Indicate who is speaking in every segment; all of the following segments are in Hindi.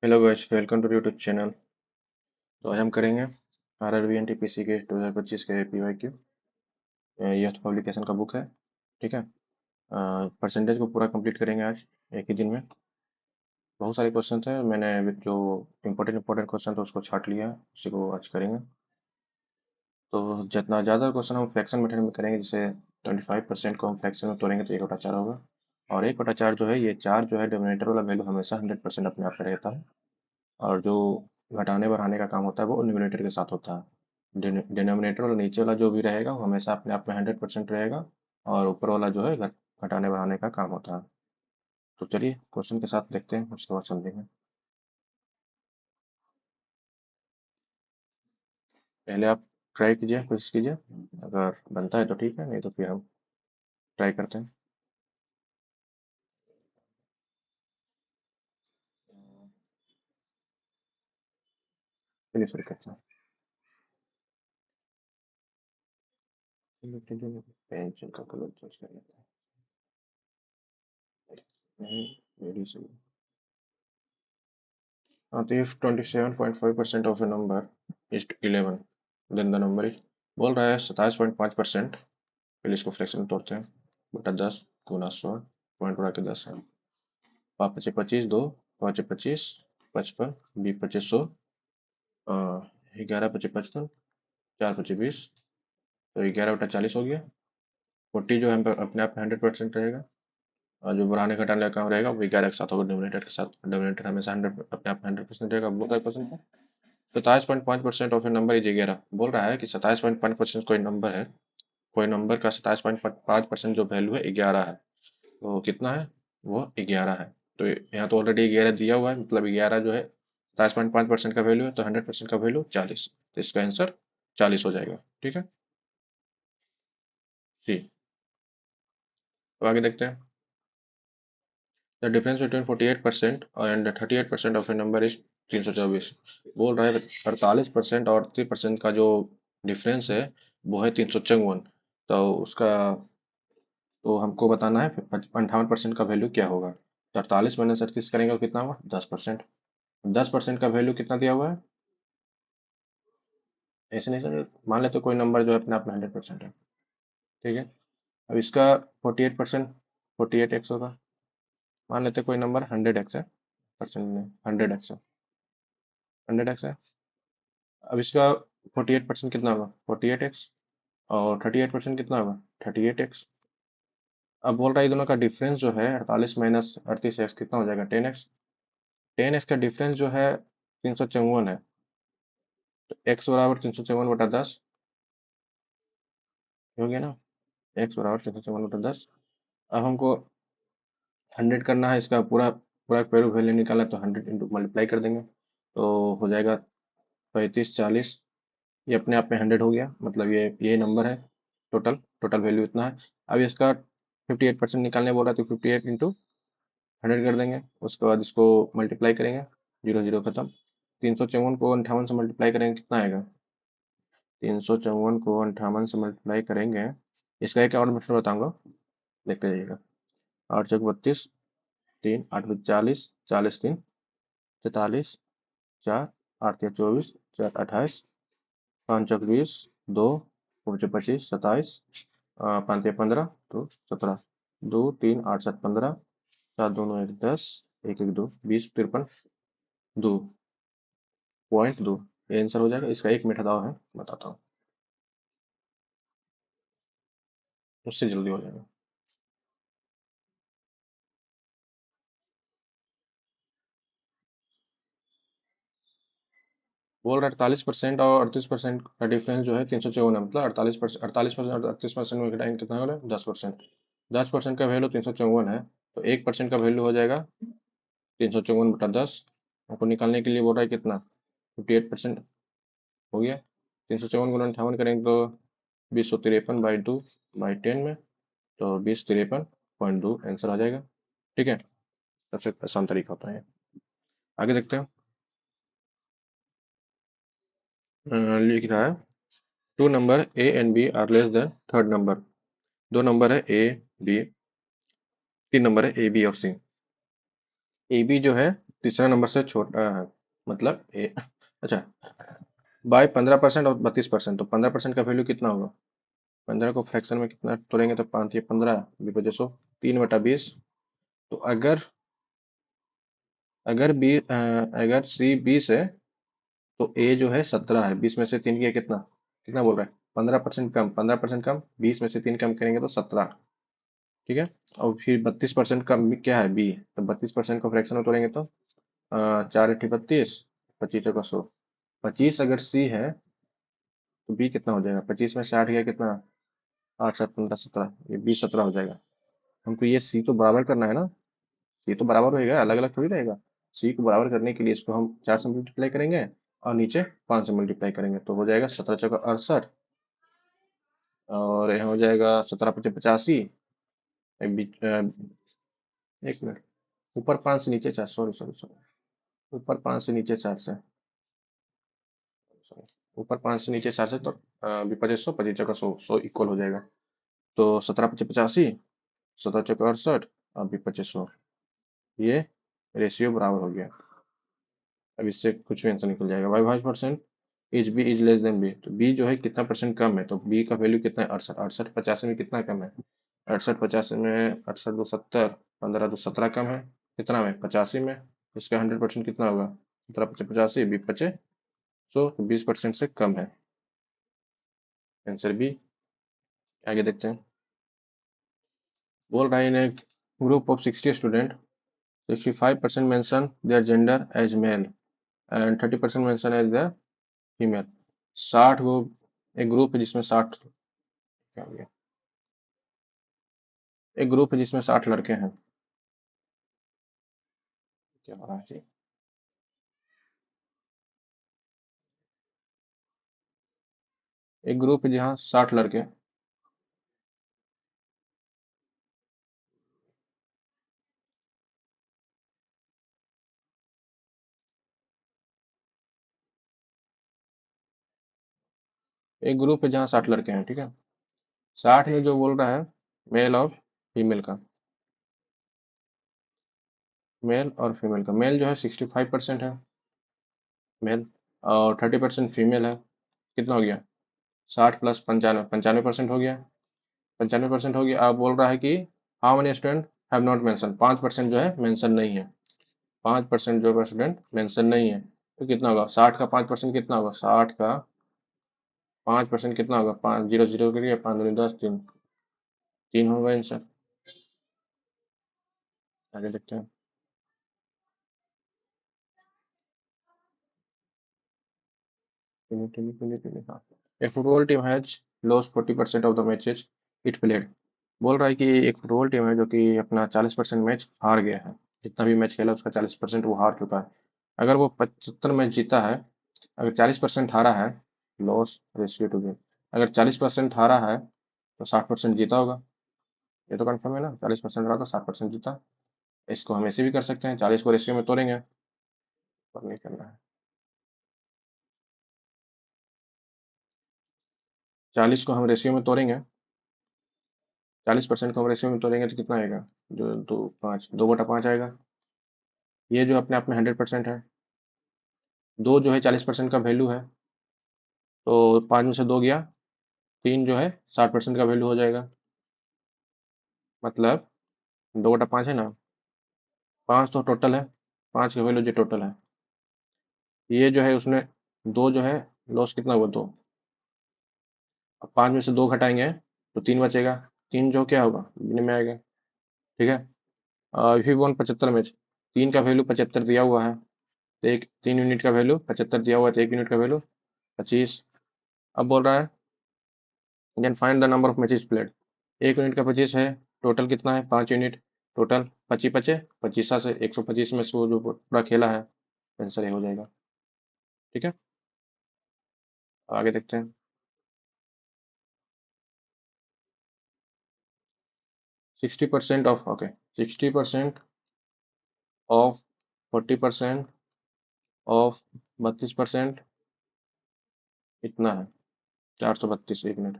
Speaker 1: Hello guys, welcome to YouTube channel. तो आज हम करेंगे RRB NTPC के 2025 के PYQ। यह पब्लिकेशन का बुक है। ठीक है। परसेंटेज को पूरा कंप्लीट करेंगे आज एक ही दिन में। बहुत सारे क्वेश्चन हैं, मैंने जो इम्पोर्टेंट क्वेश्चन था उसको छांट लिया है, उसी को आज करेंगे। तो जितना ज़्यादा क्वेश्चन हम फ्रैक्शन मेथड में करेंगे, जैसे 25% को हम फ्रैक्शन में तोड़ेंगे तो 1/4 होगा। और 1/4 जो है, ये 4 जो है डिनोमिनेटर वाला वैल्यू हमेशा 100% अपने आप में रहता है। और जो घटाने बढ़ाने का काम होता है वो न्यूमरेटर के साथ होता है। डिनोमिनेटर वाला नीचे वाला जो भी रहेगा वो हमेशा अपने आप में 100% रहेगा। और ऊपर वाला जो है घटाने बढ़ाने का काम होता है। तो चलिए क्वेश्चन के साथ देखते हैं, उसके बाद समझेंगे। पहले आप ट्राई कीजिए, कोशिश कीजिए। अगर बनता है तो ठीक है, नहीं तो फिर हम ट्राई करते हैं। चलिए शुरू करते हैं। चलिए, पेंसिल का कलर चूज कर लेते हैं। नहीं, रेडी सही। if 27.5% of a number is 11, then the number is, बोल रहा है 27.5%। पहले इसको फ्रैक्शन में तोड़ते हैं। बटा 10 गुना 100, पॉइंट उड़ा के 10 है। 5 पचे 25, 2 5 25, 55, 20 पचे 100, 11 पचे 55, 4 पचे 20, तो 11/40 हो गया। 40 जो है अपने आप में 100% रहेगा। और जो बढ़ाने घटाने का काम रहेगा वो 11 के साथ होगा, डिनोमिनेटर के साथ। डिनोमिनेटर हमेशा 100 अपने आप में 100% रहेगा। बोल रहा है question. 27.5% of a number is 11। बोल रहा है कि 27.5% कोई नंबर है, कोई नंबर का 27.5% जो वैल्यू है 11 है। तो कितना है? वो 11 है। तो यहाँ तो ऑलरेडी 11 दिया हुआ है, मतलब 11 जो है 27.5% का वैल्यू है, तो 100% का वैल्यू 40। तो इसका आंसर 40 हो जाएगा। ठीक है जी। तो आगे देखते हैं। The difference between 48% and 38% of a number is 324। बोल रहा है 48% और 38% का जो डिफरेंस है वो है 354। तो उसका, तो हमको बताना है 58% का वैल्यू क्या होगा। तो 48 माइनस 38 करेंगे तो कितना हुआ? 10%। 10% का वैल्यू कितना दिया हुआ है? ऐसे नहीं सर, मान लेते कोई नंबर जो है अपने आप में 100% है। ठीक है। अब इसका 48%, 48x होगा। मान लेते कोई नंबर 100x है, परसेंट में 100x है, 100x है। अब इसका 48% कितना होगा? 48x। और 38% कितना होगा? 38x। अब बोल रहा है दोनों का डिफरेंस जो है 48 माइनस 38x कितना हो जाएगा? 10x। 10x का डिफरेंस जो है 354 है। तो x बराबर 354/10 हो गया ना। x बराबर 354/10। अब हमको 100 करना है, इसका पूरा पूरा वैल्यू वैल्यू निकाला तो 100 इंटू मल्टीप्लाई कर देंगे तो हो जाएगा 35, 40। ये अपने आप में 100 हो गया, मतलब ये नंबर है। टोटल टोटल वैल्यू इतना है। अब इसका 58% निकालने बोला तो 58 इंटू 100 कर देंगे। उसके बाद इसको मल्टीप्लाई करेंगे, जीरो जीरो खत्म। 354 को 58 से मल्टीप्लाई करेंगे कितना आएगा? 354 को 58 से मल्टीप्लाई करेंगे। इसका एक और मेथड बताऊंगा, देखते जाइएगा। 8 चौक 32, 3 8 बज 40, 40 3 43, 4 8 या 24, 4 28, 5 चौक 20, 2 5 25 27, 5 या 15 तो 17, 2 3 8 7 15, 7 2 9 1 10, 1 1 2 20 53 2.2। ये आंसर हो जाएगा। इसका एक मेथड और है, बताता हूँ, उससे जल्दी हो जाएगा। बोल रहा है 48% और 38% का डिफरेंस जो है 354 है, मतलब 48% और 38% में घटाएंगे कितना होगा? 10%। 10% का वैल्यू 354 है, तो 1% का वैल्यू हो जाएगा 354/10। हमको निकालने के लिए बोल रहा है कितना? 58% हो गया। 354 गुना 58 करेंगे तो 20 153/2/10 में, तो 20 53.2 आंसर आ जाएगा। ठीक है, सबसे आसान तरीका होता है। आगे देखते हैं। लिख रहा है two number A and B are less than third number. दो नंबर है ए बी, तीन नंबर है ए बी और सी। ए बी जो है तीसरा नंबर से छोटा है, मतलब ए। अच्छा, बाय 15% और 32%, तो 15% का वैल्यू कितना होगा? 15 को फ्रैक्शन में कितना तोड़ेंगे तो 5 या 15 विभाज्य 100, 3/20। तो अगर सी 20 है तो ए जो है 17 है। 20 में से 3 किया कितना? कितना बोल रहा है? 15% कम, 15% कम, 20 में से 3 कम करेंगे तो 17। ठीक है। और फिर 32% कम क्या है? बी। तो 32% को फ्रैक्शन में तोड़ेंगे तो 4×32, 25 का 100। 25 अगर सी है तो बी कितना हो जाएगा? 25 में से 8 गया कितना? 8×7 = 15, 17, ये 20, 17 हो जाएगा। हमको ये सी तो बराबर करना है ना। सी तो बराबर रहेगा, अलग अलग थोड़ी रहेगा। सी को बराबर करने के लिए इसको हम 4 से मल्टीप्लाई करेंगे और नीचे 5 से मल्टीप्लाई करेंगे, तो हो जाएगा 17×4 = 68। और यहाँ हो जाएगा 17×5 = 85। एक बीच 1 मिनट, ऊपर 5 से नीचे 4, सॉरी सॉरी सॉरी, ऊपर 5 से नीचे 4 से, sorry, ऊपर 5 से नीचे 4 से, तो विपरीत 100, 25 का 100, 100 इक्वल हो जाएगा। तो 17×5 = 85, 17×4 = 68 और विपरीत 100, ये रेशियो बराबर हो गया। अब इससे कुछ भी आंसर निकल जाएगा। Y 5% is B is less than B, तो बी जो है कितना परसेंट कम है? तो बी का वैल्यू कितना है? 68। 68 85 में कितना कम है? 68 85 में 68×2 = 70, 15×2 = 17 कम है कितना में? 85 में। इसका 100% कितना होगा? 17×5 = 85, बी 25, सो 20% से कम है। Answer B. आगे देखते हैं। बोल रहा है in a group of 60 student, 65% mention their gender as male and 30% mention as the female. 60 go, एक ग्रुप है जिसमें 60, क्या हो गया, एक ग्रुप है जिसमें 60 लड़के हैं। क्या हो रहा है जी? एक ग्रुप है जहाँ 60 लड़के, एक ग्रुप है जहाँ 60 लड़के हैं, ठीक है। 60 में जो बोल रहा है मेल और फीमेल का, मेल और फीमेल का, मेल जो है 65% है मेल, और 30% फीमेल है। कितना हो गया? 60 + 95, 95% हो गया। 95% हो गया। आप बोल रहा है कि how many student have not mention, 5% जो है मेंशन नहीं है। 5% जो स्टूडेंट मेंशन नहीं है, तो कितना होगा? 60 का 5% कितना होगा? 60 का 5% कितना होगा? 5 0 0 करिए, 5 दूनी 10, 3, 3 होगा आंसर। आगे देखते हैं। हाँ। A football team has lost 40% of the matches it played. बोल रहा है कि एक फुटबॉल टीम है जो कि अपना 40% मैच हार गया है। जितना भी मैच खेला उसका 40% वो हार चुका है। अगर वो 75 मैच जीता है, अगर 40% हारा है, लॉस रेशियो टू गेम, अगर 40% हारा है तो 60% जीता होगा। ये तो कंफर्म है ना, 40% रहा तो 60% जीता। इसको हम ऐसे भी कर सकते हैं, 40 को रेशियो में तोड़ेंगे, पर नहीं करना है। 40 को हम रेशियो में तोड़ेंगे, 40% को हम रेशियो में तोड़ेंगे तो कितना आएगा? जो 2 5, 2/5 आएगा। ये जो अपने आप में 100% है। दो जो है 40% का वैल्यू है, तो 5 में से 2 गया, 3 जो है 60% का वैल्यू हो जाएगा। मतलब 2/5 है ना, 5 तो टोटल है, 5 का वैल्यू जो टोटल है। ये जो है उसमें 2 जो है, लॉस कितना हुआ? 2। अब 5 में से 2 घटाएंगे तो 3 बचेगा। 3 जो क्या होगा? गिनने में आएगा। ठीक है। इफ यू वांट 75 में 3 का वैल्यू 75 दिया हुआ है, तो एक 3 यूनिट का वैल्यू 75 दिया हुआ है, तो 1 यूनिट का वैल्यू 25। अब बोल रहा है then find the number of matches played. 1 unit का 25 है, टोटल कितना है? 5 यूनिट, टोटल 25 बचे, 25 से 125 में से वो जो पूरा खेला है, आंसर ये हो जाएगा। ठीक है। आगे देखते हैं। 60% ऑफ, ओके, 60% ऑफ 40% ऑफ 32% इतना है 432। 1 मिनट,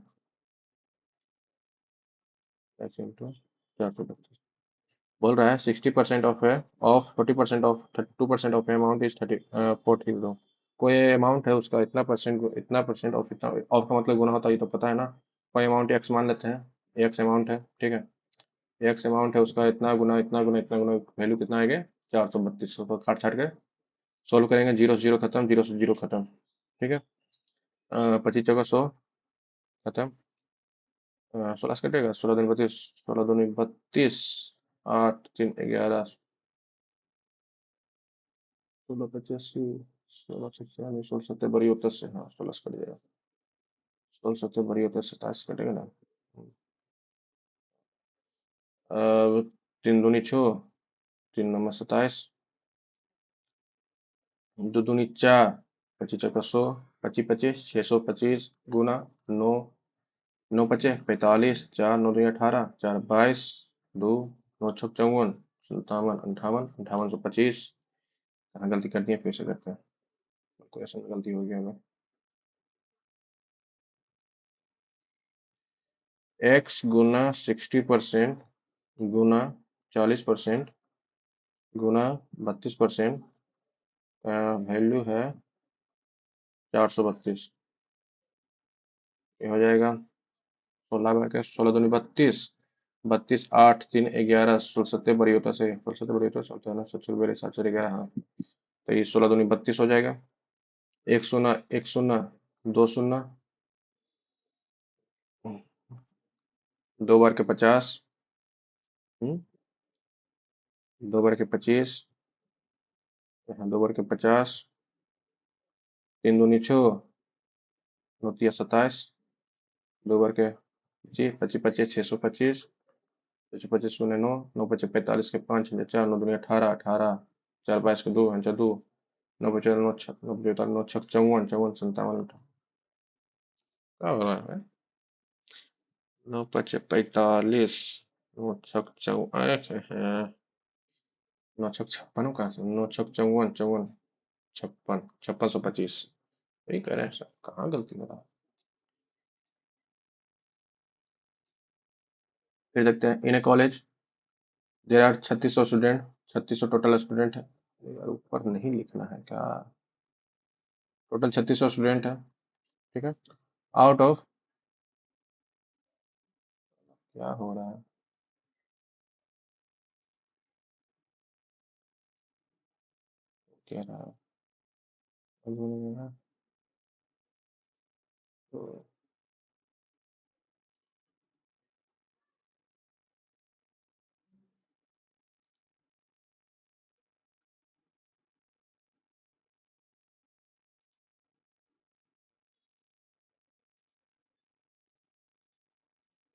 Speaker 1: x इंटू 432। बोल रहा है 60% of 40% of 32% of amount is 40 कोई अमाउंट है उसका इतना परसेंट ऑफ, इतना ऑफ का मतलब गुना होता है, ये तो पता है ना। कोई अमाउंट एक्स मान लेते हैं, एक्स अमाउंट है, ठीक है। एक्स अमाउंट है उसका इतना गुना इतना गुना इतना गुना, वैल्यू कितना आएगा 432। तो काट छाट के सोल्व करेंगे, जीरो से जीरो खत्म, जीरो से जीरो खत्म, ठीक है। 25 चौका 100 खत्म। 16 से कटेगा, 16 दूनी 32, 16 दूनी 32, 8 3 11, 16 85, 16 96, 16 सत्तर 82, हाँ 16 से कट जाएगा, 16 सत्तर 82, 27 कटेगा ना। अब 3 दूनी 6, 3 9 27, 2 दूनी 4, 25 चौका 100, 25 25, 625 गुना 9, 9 5 45, 4 9 दूनी 18, 4 22, 2 9 6 54, 57 58 58 125। कहाँ गलती कर दी है, फिर से करते हैं, कोई ऐसा गलती हो गया हमें। एक्स गुना 60% गुना 40% गुना 32% वैल्यू है 432। ये हो जाएगा 16 बत्तीस 8 3 11, 16 सत्ते बड़ी होता से 16 सत्ते बड़ी होता 17 17 11, हाँ। तो ये 16 दूनी 32 हो जाएगा। एक शून्य एक शून्य, दो शून्य, 2 बार के 50, 2 बार के 25, यहाँ 2 बार के 50, 3 दूनी 6, 9 तिया 27, 2 बार के 25 25 625, 25 25 शून्य 9, 9 5 45 के 5 4 9 दूनी 18 18, 4 22 के 2 5 2, 9 5 9 9 54 54 क्या हो रहा है? 9 5 45, 9 6 54, 9 6 56 कहाँ से, 9 6 54 54, 56 5625, यही कह रहे हैं सर, कहाँ गलती हो रहा है। फिर देखते हैं, in a college there are 3600 student, 3600 total student है। यार ऊपर नहीं लिखना है क्या, टोटल 3600 स्टूडेंट है, ठीक है। आउट ऑफ, क्या हो रहा है, कह रहा है तो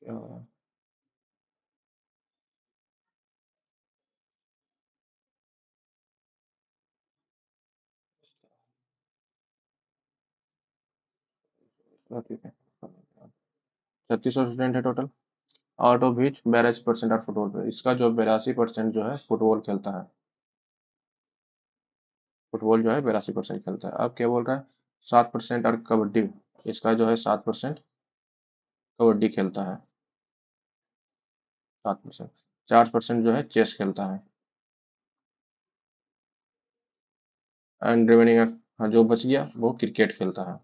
Speaker 1: क्या हो रहा है। ठीक है, 3600 स्टूडेंट है total, out of which 82% are football player. इसका जो 82% जो है फुटबॉल खेलता है, फुटबॉल जो है 82% खेलता है। अब क्या बोल रहा है, 7% और कबड्डी, इसका जो है 7% कबड्डी खेलता है, 7%। 4% जो है चेस खेलता है, एंड रिमेनिंग, हाँ जो बच गया वो क्रिकेट खेलता है।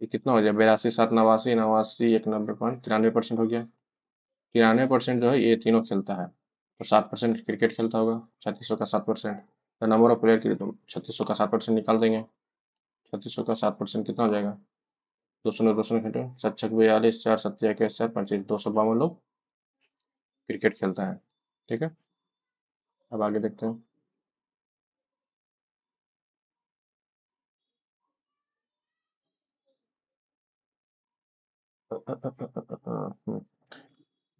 Speaker 1: ये कितना हो गया, 82 7 89 89 1 93%, 93% जो है ये तीनों खेलता है। तो 7% क्रिकेट खेलता होगा, 3600 का 7%, तो नंबर ऑफ प्लेयर के लिए तुम 3600 का 7% निकाल देंगे। 3600 का 7% कितना हो जाएगा, 200 घंटे, 7 6 42, 4 7 21 4 25, 252 लोग क्रिकेट खेलता है, ठीक है। अब आगे देखते हैं।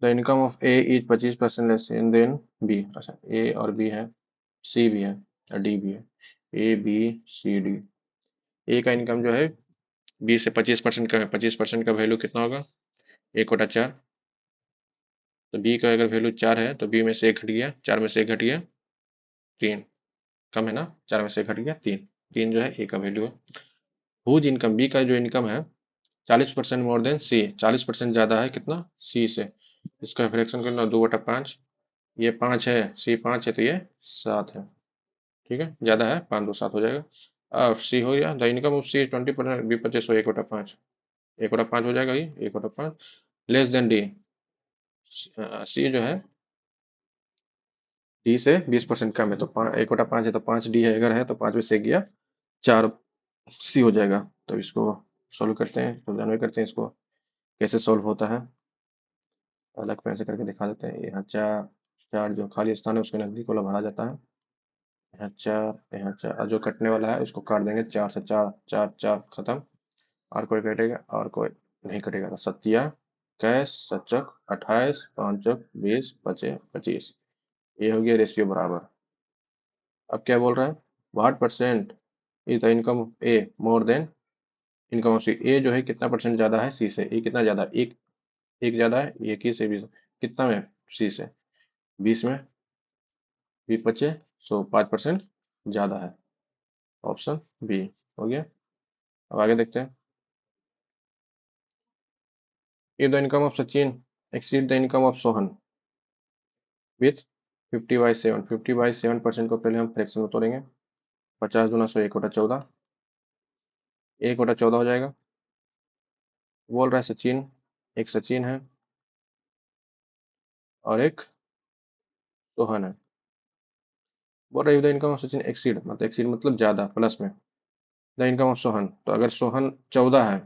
Speaker 1: The income of A is 25% less than B. अच्छा, ए और बी है, सी भी है और डी भी है, ए बी सी डी। ए का इनकम जो है 20 से 25% का है, 25% का वैल्यू कितना होगा, 1/4। तो बी का अगर वैल्यू 4 है तो बी में से एक घट गया, 4 में से एक घट गया 3, कम है ना, 4 में से एक घट गया 3, 3 जो है ए का वैल्यू है। हुज इनकम, बी का जो इनकम है 40% मोर देन सी, 40% ज़्यादा है कितना, सी से। इसका फ्रैक्शन करना 2/5, ये 5 है, सी 5 है, तो ये 7 है। ठीक है, ज़्यादा है, 5 2 7 हो जाएगा। अब सी हो गया, the income of C 20%, B 25, 1/5, 1/5 हो जाएगा, ये 1/5 लेस देन डी। सी जो है डी से 20% कम है, तो 1/5 है, तो 5 डी है, अगर है तो 5 में से गया 4 सी हो जाएगा। तो इसको सॉल्व करते हैं, सुलझाने करते हैं इसको, कैसे सॉल्व होता है अलग पेन से करके दिखा देते हैं। यहाँ चार, चार जो खाली स्थान है उसके नजदीक वाला भरा जाता है। यहाँ चार, यहाँ चार, और जो कटने वाला है उसको काट देंगे, 4 से 4, 4 4 खत्म। और कोई कटेगा? और कोई नहीं कटेगा। तो सत्या, इक्कीस, सचक 28, पांचक 20, बचे 25। ये हो गया रेशियो बराबर। अब क्या बोल रहा है? What percent is the income A more than income of C? A जो है कितना परसेंट ज्यादा है सी से? ए कितना ज्यादा? एक, एक ज्यादा है, एक ही से 20, कितना में? सी से 20 में, 20 बचे, सो 5% ज्यादा है। ऑप्शन बी हो गया। अब आगे देखते हैं। If the income of Sachin exceed the income of Sohan with 50/7, 50/7% को पहले हम फ्रैक्शन में तोड़ेंगे। 50 दूना 100, 1/14, 1/14 हो जाएगा। बोल रहा है सचिन, एक सचिन है और एक सोहन है। बोल रहा है the income of Sachin exceed, मतलब एक्सीड मतलब ज्यादा, प्लस में, द इनकम ऑफ सोहन। तो अगर सोहन 14 है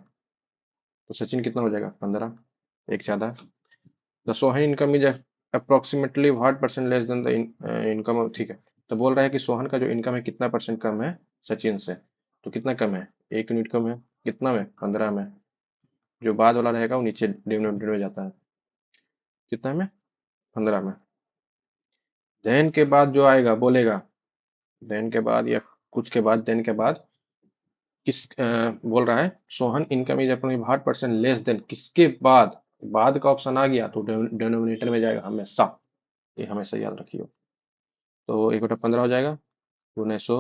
Speaker 1: तो सचिन कितना हो जाएगा? 15, एक ज्यादा है। The Sohan income is approximately what percent less than the income of, ठीक है। तो बोल रहा है कि सोहन का जो इनकम है कितना परसेंट कम है सचिन से। तो कितना कम है? 1 यूनिट कम है। कितना में? 15 में। जो बाद वाला रहेगा वो नीचे डिनोमिनेटर में जाता है। कितना में? 15 में। देन के बाद जो आएगा बोलेगा, देन के बाद या कुछ के बाद, देन के बाद बोल रहा है सोहन इनकम इज अपनी 8% लेस देन, किसके बाद? बाद का ऑप्शन आ गया तो डिनोमिनेटर में जाएगा हमेशा, ये हमेशा याद रखियो। तो 1/15 हो जाएगा, 1900।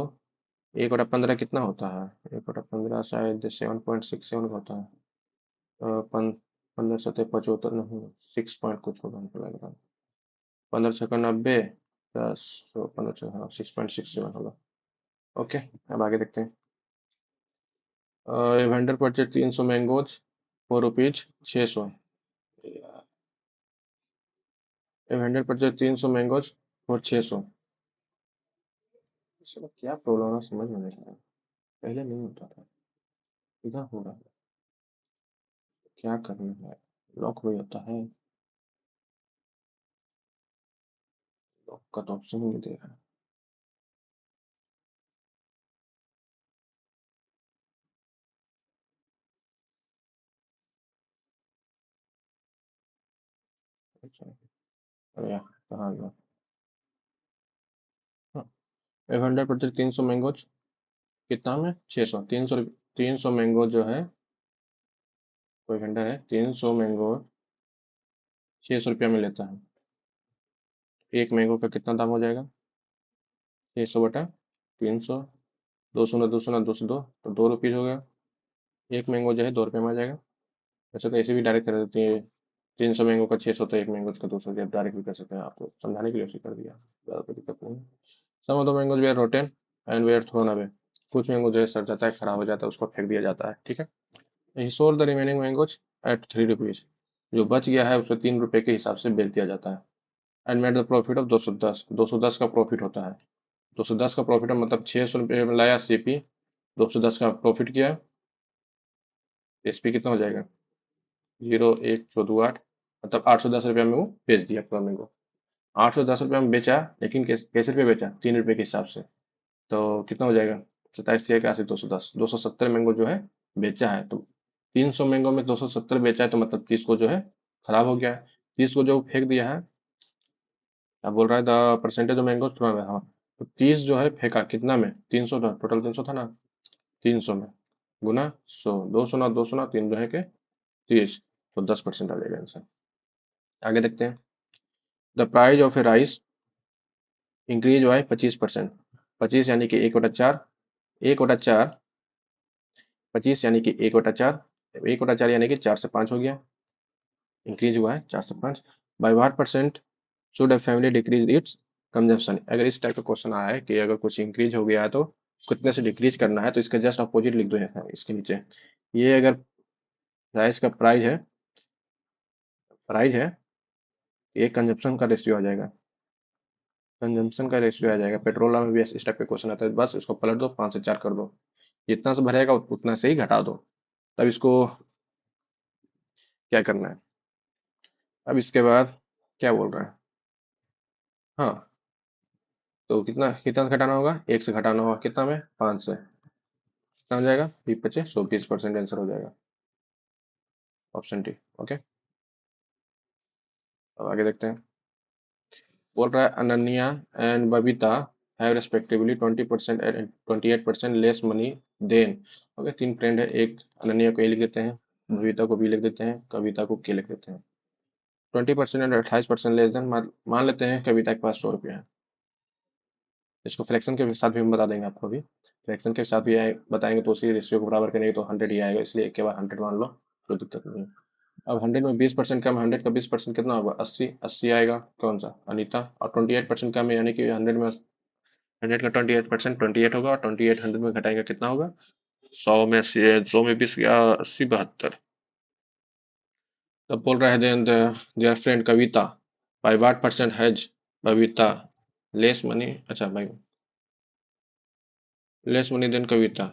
Speaker 1: 1/15 कितना होता है? 1/15 शायद 7.67 का होता है। 15 सतह 75, नहीं 6 पॉइंट कुछ होगा हमको लग रहा है। 15 6 90 प्लस 15 हाँ 6.67 होगा। ओके, अब आगे देखते हैं। Vendor purchase 300 mangoes for rupees 600। Vendor purchase 300 mangoes for 600। इसमें क्या प्रॉब्लम है समझ में नहीं आ रहा। पहले नहीं होता था, इधर हो रहा है। क्या करना है? लॉक भी होता है, लॉक का तो ऑप्शन ही नहीं दे रहा है। अच्छा, अरे यार, कहाँ गया? हाँ, 100 परचेज 300 मैंगोज कितना में? 600, 300, 300 मैंगो जो है, कोई वेंडर है 300 मैंगो 600 रुपया में लेता है। एक मैंगो का कितना दाम हो जाएगा? 600/300, 200 ना 200 तो 2 रुपीज़ हो गया। एक मैंगो जो है 2 रुपये में आ जाएगा। वैसे तो ऐसे भी डायरेक्ट कर देती है, 300 मैंगो का 600, तो एक मैंगो का 200, डायरेक्ट भी कर सकते हैं। आपको समझाने के लिए उसे कर दिया, ज़्यादा कोई दिक्कत नहीं। Some of the mangoes were rotten and were thrown away. कुछ मैंगो जो है सड़ जाता है, खराब हो जाता है, उसको फेंक दिया जाता है। ठीक है। ही sold the remaining mangoes eight 3 rupees. जो बच गया है उसे 3 रुपये के हिसाब से बेच दिया जाता है। And made the profit of 210, 210 का प्रॉफिट होता है। 210 का प्रॉफिट मतलब 600 रुपये में लाया सीपी, 210 का प्रॉफिट किया, एसपी कितना हो जाएगा? 0, 1, 14, 8, मतलब 810 रुपया में वो बेच दिया पूरा मैंगो। 810 रुपया में बेचा, लेकिन कैसे रुपये बेचा? 3 रुपये के हिसाब से। तो कितना हो जाएगा? 27 210, 270 मैंगो जो है बेचा है। तो 300 मैंगो में 270 बेचा है, तो मतलब 30 को जो है खराब हो गया है। 30 को जो फेंक दिया है। अब बोल रहा है the percentage of mango thrown away. हाँ, तो 30 जो है फेंका कितना में? 300 था, टोटल 300 था ना, 300 में गुना 100, 200 ना 3 जो है के 30, तो 10% आ जाएगा आंसर। आगे देखते हैं। The price of A rice increase by 25%। 25 यानी कि 1/4, 1/4, 25 यानी कि 1/4, 1/4 यानी कि 4 से 5 हो गया, इंक्रीज हुआ है 4 से 5। Bye what percent should a family decrease its consumption. अगर इस टाइप का क्वेश्चन आया है कि अगर कुछ इंक्रीज हो गया है तो कितने से डिक्रीज करना है, तो इसका जस्ट अपोजिट लिख दो यहाँ इसके नीचे। ये अगर राइस का प्राइस है, ये कंजप्शन का रेशियो आ जाएगा। कंजम्पशन का रेशियो आ जाएगा। पेट्रोल में भी इस टाइप के क्वेश्चन आता है, बस इसको पलट दो, 5 से 4 कर दो, जितना से भरेगा उतना से ही घटा दो। तब इसको क्या करना है, अब इसके बाद क्या बोल रहा है, हाँ, तो कितना कितना से घटाना होगा, 1 से घटाना होगा, कितना में, 5 से, कितना हो जाएगा, 20 सो 20% आंसर हो जाएगा, ऑप्शन डी। ओके, अब आगे देखते हैं। बोल रहा है Ananya and Babita have respectively 20% and 28% less money than. Okay, 3 friend है, एक अनन्या को ए लिख देते हैं, बबीता को बी लिख देते हैं, कविता को के लिख देते हैं। 20% एंड 28% लेस देन, मान लेते हैं कविता के पास 100 रुपया है। इसको फ्रैक्शन के साथ भी हम बता देंगे आपको, भी फ्रैक्शन के साथ भी बताएंगे तो उसी रेशियो को बराबर करेंगे तो 100 ही आएगा, इसलिए एक के बाद 100 मान लो, कोई दिक्कत नहीं है। अब 100 में 20% कम, 100 का 20% कितना होगा, 80, 80 आएगा, कौन सा, अनीता। और 28% कम है, यानी कि 100 में 100 का 28% 28 होगा, और 28 100 में घटाएंगे कितना होगा, 100 में 80, 100 में 20 या 80, 72। तब बोल रहे हैं then their friend Kavita by what percent has Babita less money, अच्छा भाई, less money than Kavita,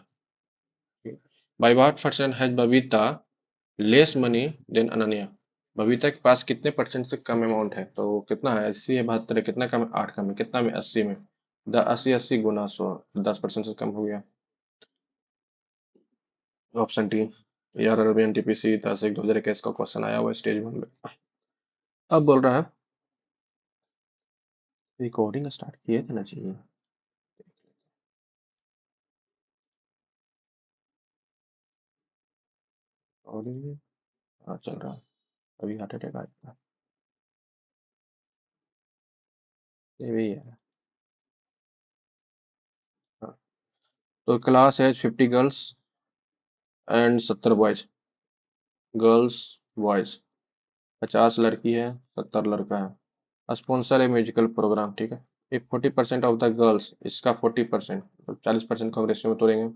Speaker 1: by what percent has Babita less money than Ananya. Babita के पास कितने परसेंट से कम अमाउंट है, तो कितना है, 80 है, 72 है, कितना कम है, 8 कम है, कितना में, 80 में, 80 80 गुना 100, 10% से कम हो गया, ऑप्शन टी। यार अरबी एनटीपीसी 10/1/2021 का क्वेश्चन आया हुआ स्टेज 1 में। अब बोल रहा है रिकॉर्डिंग स्टार्ट किए थे ना चाहिए, रिकॉर्डिंग, हाँ चल रहा है, अभी हार्ट अटैक आया, ये भी है, हाँ। तो क्लास है 50 girls and 70 boys, girls boys, 50 लड़की है, 70 लड़का है। स्पॉन्सर है म्यूजिकल प्रोग्राम, ठीक है। एक 40% ऑफ द गर्ल्स, इसका 40%, तो 40% को हम रेशियो में तोड़ेंगे,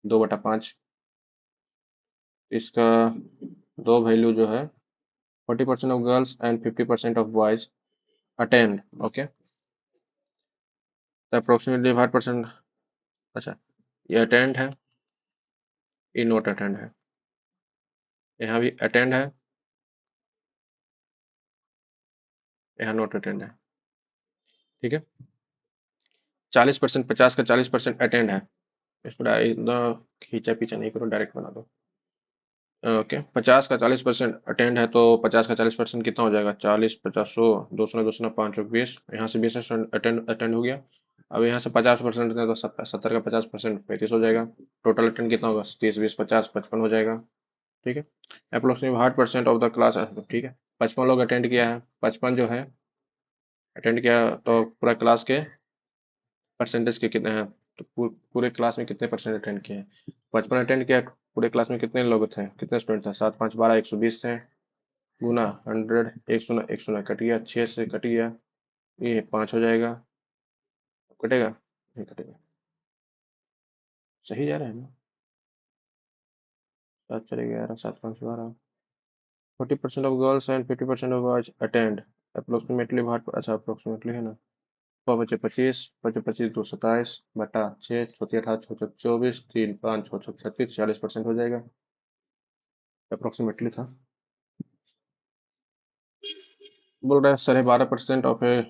Speaker 1: 2/5। इसका दो वैल्यू जो है, 40% of girls and 50% of boys attend, okay, तो अप्रोक्सीमेटली 5%, अच्छा, ये अटेंड है, ये नॉट अटेंड है, यहाँ भी अटेंड है, यहाँ नॉट अटेंड है, ठीक है। 40%, 50 का 40% अटेंड है, इसको इतना खींचा पीछा नहीं करो, डायरेक्ट बना दो। ओके, 50 का 40% अटेंड है, तो 50 का 40% कितना हो जाएगा, 40, 50, 100, 200, 200, 5, 20, यहाँ से 20 अटेंड अटेंड हो गया। अब यहाँ से 50% है तो 70 का 50% 35 हो जाएगा। टोटल अटेंड कितना होगा, 30, 20, 50, 55 हो जाएगा, ठीक है। अप्रोक्सीमेट 8% ऑफ द क्लास, ठीक है, 55 लोग अटेंड किया है, 55 जो है अटेंड किया, तो पूरा क्लास के परसेंटेज के कितने हैं, तो पूरे क्लास में कितने परसेंट अटेंड किए हैं, 55 अटेंड किया, पूरे क्लास में कितने लोग थे, कितने स्टूडेंट थे, 7 5 12, 120 थे, गुना 100, 1 0 कट गया, 6 से कट गया, ये 5 हो जाएगा, कटेगा, नहीं कटेगा, सही जा रहा है ना, 7 चले 11, 7 5 12, 40% of girls and 50% of boys attend, approximately भाट, अच्छा अप्रोक्सीमेटली है ना, 100 × 25, 25 2 27 बटा 6, 18 6 24, 3 5 6 36, 40% हो जाएगा, अप्रोक्सीमेटली था। बोल रहा है 12.5% of A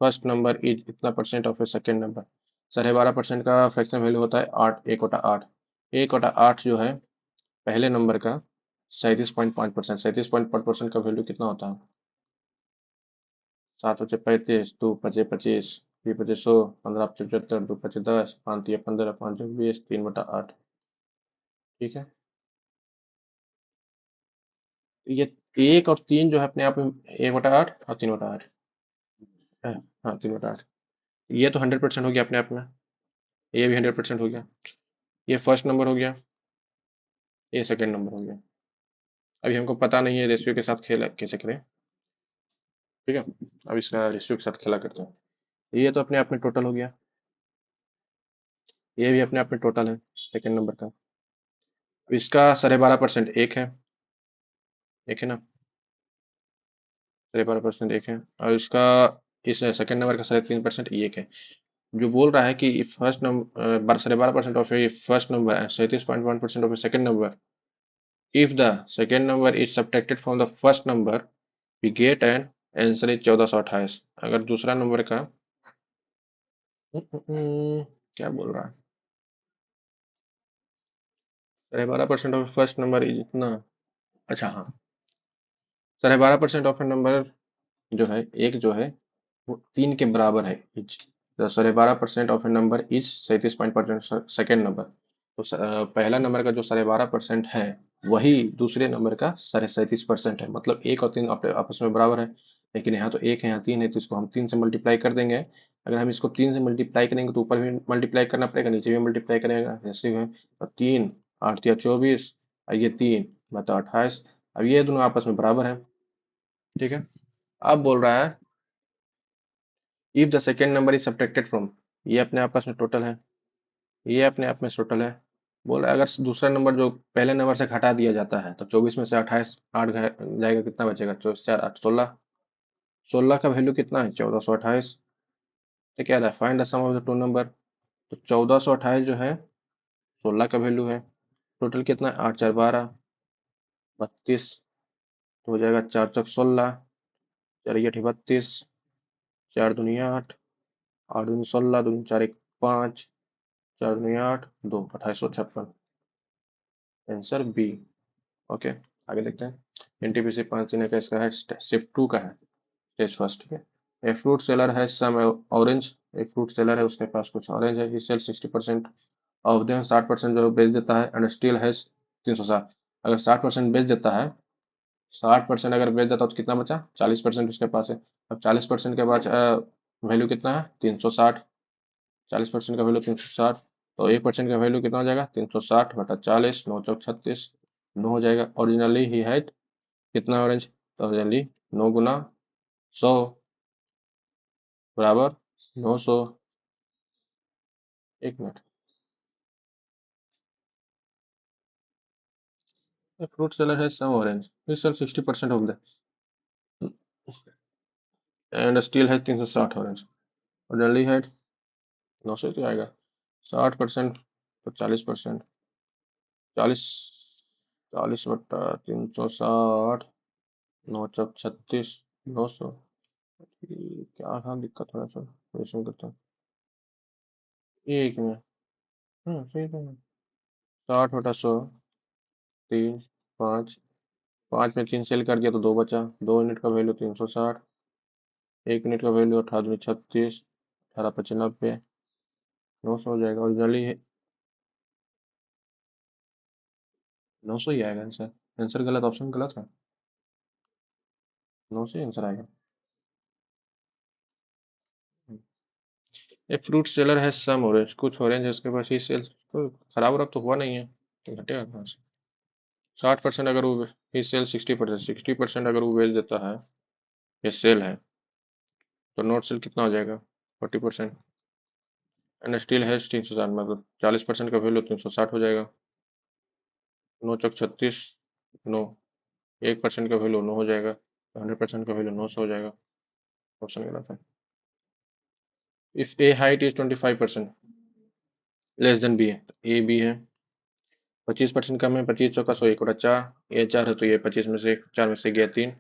Speaker 1: first number is इतना percent of a second number. 12.5% का फ्रैक्शन वैल्यू होता है 8, 1/8। 1/8 जो है पहले नंबर का 37.5%, 37.5% का वैल्यू कितना होता है, 7 × 5 = 35, 2 × 5 = 25, 3 × 5 = 100, 15 × 5 = 75, 2 × 5 = 10, 5 × 3 = 15, 5 × 20, 3/8, ठीक है। ये 1 और 3 जो है अपने आप में 1/8 और 3/8 है, हाँ 3/8, ये तो 100% हो गया अपने आप में, ये भी 100% हो गया, ये फर्स्ट नंबर हो गया, ये सेकंड नंबर हो गया। अभी हमको पता नहीं है रेशियो के साथ खेल कैसे करें, ठीक है। अब इसका रेशियो के साथ खेला करते हैं। ये तो अपने आप में टोटल हो गया, ये भी अपने आप में टोटल है सेकेंड नंबर का। अब इसका 12.5% एक है, एक है ना, 12.5% एक है। और इसका इस सेकंड नंबर का 3.5% एक है। जो बोल रहा है कि first number 12.5% of A first number, 37.1% of A second number, if the second number is subtracted from the first number we get an answer is 1428। अगर दूसरा नंबर का क्या बोल रहा है, 12.5% ऑफ फर्स्ट नंबर इज इतना। अच्छा हाँ, 12.5% ऑफ ए नंबर जो है, एक जो है वो 3 के बराबर है etch. 12.5% of a number is 37% second number. तो पहला नंबर का जो 12.5% है वही दूसरे नंबर का 37% है, मतलब एक और तीन आपस में बराबर है। लेकिन यहाँ तो एक है, यहाँ तीन है, तो इसको हम तीन से मल्टीप्लाई कर देंगे। अगर हम इसको तीन से मल्टीप्लाई करेंगे तो ऊपर भी मल्टीप्लाई करना पड़ेगा, नीचे भी मल्टीप्लाई करेगा, जैसे है। तो तीन आठ या 24, और ये तीन बता 28। अब ये दोनों आपस में बराबर है, ठीक है। अब बोल रहा है if the second number is subtracted from, ये अपने आपस में टोटल है, ये अपने आप में टोटल है। बोल रहा है अगर दूसरा नंबर जो पहले नंबर से घटा दिया जाता है तो 24 में से 28 आठ जाएगा, कितना बचेगा, 24 4 8 16। 16 का वैल्यू कितना है, 1428। तो क्या रहा है, find the sum of the two number. तो 1428 जो है 16 का वैल्यू है। टोटल कितना है, 8 4 12 32। तो हो जाएगा 4 चौक 16, 4 8 32, 4 दूनी 8, 8 दूनी 16, दूनी 4 1 5, 4 दूनी 8 2 2856। Answer B. ओके, आगे देखते हैं। एनटीपीसी 5 का इसका है, शिफ्ट 2 का है, स्टेज फर्स्ट, ठीक है। ए फ्रूट सेलर है सम ऑरेंज, एक फ्रूट सेलर है, उसके पास कुछ ऑरेंज है, ही सेल 60% ऑफ देम, 60% जो बेच देता है, एंड स्टिल है 360। अगर 60% बेच देता है, 60% अगर बेच देता है तो कितना बचा, 40% उसके पास है। अब 40% के बाद वैल्यू कितना है, 360। 40% का वैल्यू 360, तो 1% का वैल्यू कितना हो जाएगा, 360 बटा 40, 9 चौक 36, 9 हो जाएगा। ओरिजिनली ही हैड कितना ऑरेंज, तो ओरिजिनली 9 गुना 100 बराबर 900। एक मिनट, फ्रूट सेलर है some orange, we sell 60% of the and still है 360 ऑरेंज, ओरिजिनली है 900, तो आएगा 60% तो 40%, 40 40 बटा 360, 9 चौक 36, 900। क्या था दिक्कत, थोड़ा सा क्वेश्चन करता हूँ। एक में सही था। 60 बटा 100, 3 5, 5 में 3 सेल कर दिया तो 2 बचा, 2 यूनिट का वैल्यू 360, 1 यूनिट का वैल्यू 18 36, 18 95, 900 हो जाएगा। ओरिजिनली 900 ही आएगा आंसर। आंसर गलत, ऑप्शन गलत है, 900 ही आंसर आएगा। एक फ्रूट सेलर है सम ऑरेंज, कुछ ऑरेंज है उसके पास, ही सेल्स, तो खराब वराब तो हुआ नहीं है, तो घटेगा कहाँ से। 60% अगर वो, ही सेल 60%, 60% अगर वो बेच देता है, ये सेल है, तो नोट सेल कितना हो जाएगा, 40%। एंड स्टील है 360, मतलब 40% का वैल्यू 360 हो जाएगा। 9 चौक 36, 9, 1% का वैल्यू 9 हो जाएगा, 100% का वैल्यू 900 हो जाएगा। ऑप्शन गलत है। If A height is 25% less than B है, ए बी है, 25% कम है, 25 चौका 100, 1 बटा 4, ये 4 है तो ये 25 में से 4 में से गया 3।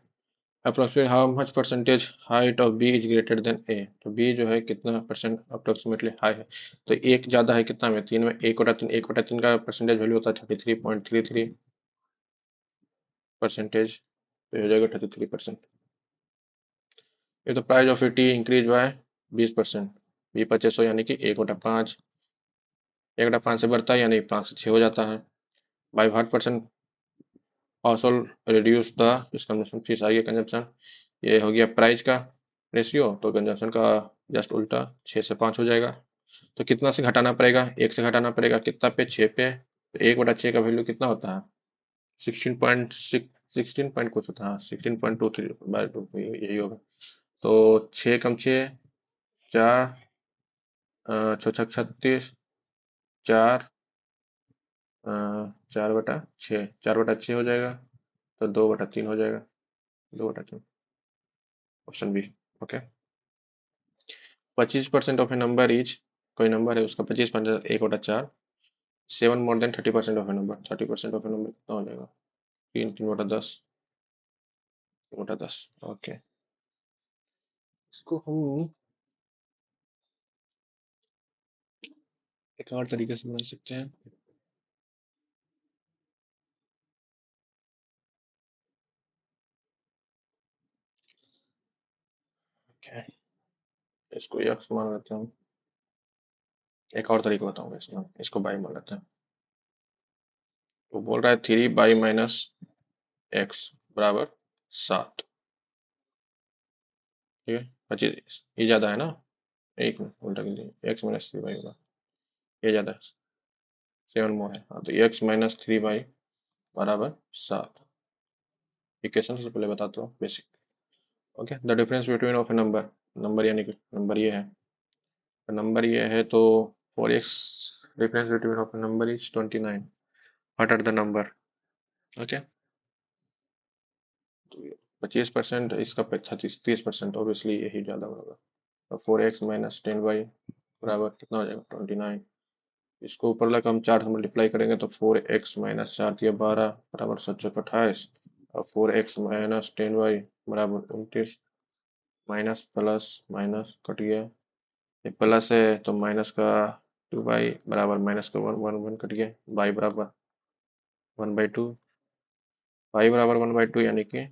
Speaker 1: Approximate how much percentage height of B is greater than A, तो बी जो है कितना परसेंट अप्रोक्सीमेटली हाई है, तो एक ज़्यादा है कितना में, 3 में, 1 बटा 3, 1 बटा 3 का परसेंटेज वैल्यू होता है 33.33%, तो ये हो जाएगा 33%। ये तो price of a tea increase by 20%, B 2500 यानी कि 1/5, 1/5 से बढ़ता है यानी 5 से 6 हो जाता है। By what percent household reduce the consumption fees, आई है कंजम्पशन, ये हो गया प्राइस का रेशियो, तो कंजम्पशन का जस्ट उल्टा 6 से 5 हो जाएगा। तो कितना से घटाना पड़ेगा, 1 से घटाना पड़ेगा, कितना पे, 6 पे, तो 1/6 का वैल्यू कितना होता है, 16.6, 16 पॉइंट कुछ था, हाँ 16.23/2 यही होगा। तो 6 कम 6 4, 6 6 36, 4, 4/6, 4/6 हो जाएगा, तो 2/3 हो जाएगा, 2/3। Option B. Okay. 25% of a number is, कोई नंबर है उसका 25%, 1/4। 7 more than 30% of a number, 30% of a number कितना हो जाएगा? 3, 3/10, 3/10। ओके, इसको हम एक और तरीके से बना सकते हैं। ओके, इसको यक्स मान लेते हैं। एक और तरीका बताऊंगा इसमें, इसको बाई मान लेते हैं। वो बोल रहा है 3 बाई माइनस एक्स बराबर 7। ठीक है, 25 ये ज्यादा है ना, एक में उल्टा कीजिए, x-3 बाई होगा, ये ज्यादा है, 7 मोर है, हाँ तो x-3 बाई बराबर 7। इक्वेशन से पहले बताता हूँ basic. Okay, the difference between of a number, number यानी कि नंबर ये है, नंबर ये है तो 4x, difference between of a number is 29। What are the number? Okay, 25% इसका 30% ऑब्वियसली यही ज़्यादा होगा। तो 4x-10y बराबर कितना हो जाएगा? 29। इसको ऊपर लगा हम 4 से मल्टीप्लाई करेंगे तो 4x-4 × 12 बराबर 7×28, और 4x-10y बराबर 29। माइनस प्लस माइनस कट गया, ये प्लस है तो माइनस का 2y बराबर माइनस का 1, 1 1 कट गया, y बराबर 1/2, y बराबर 1/2 यानी कि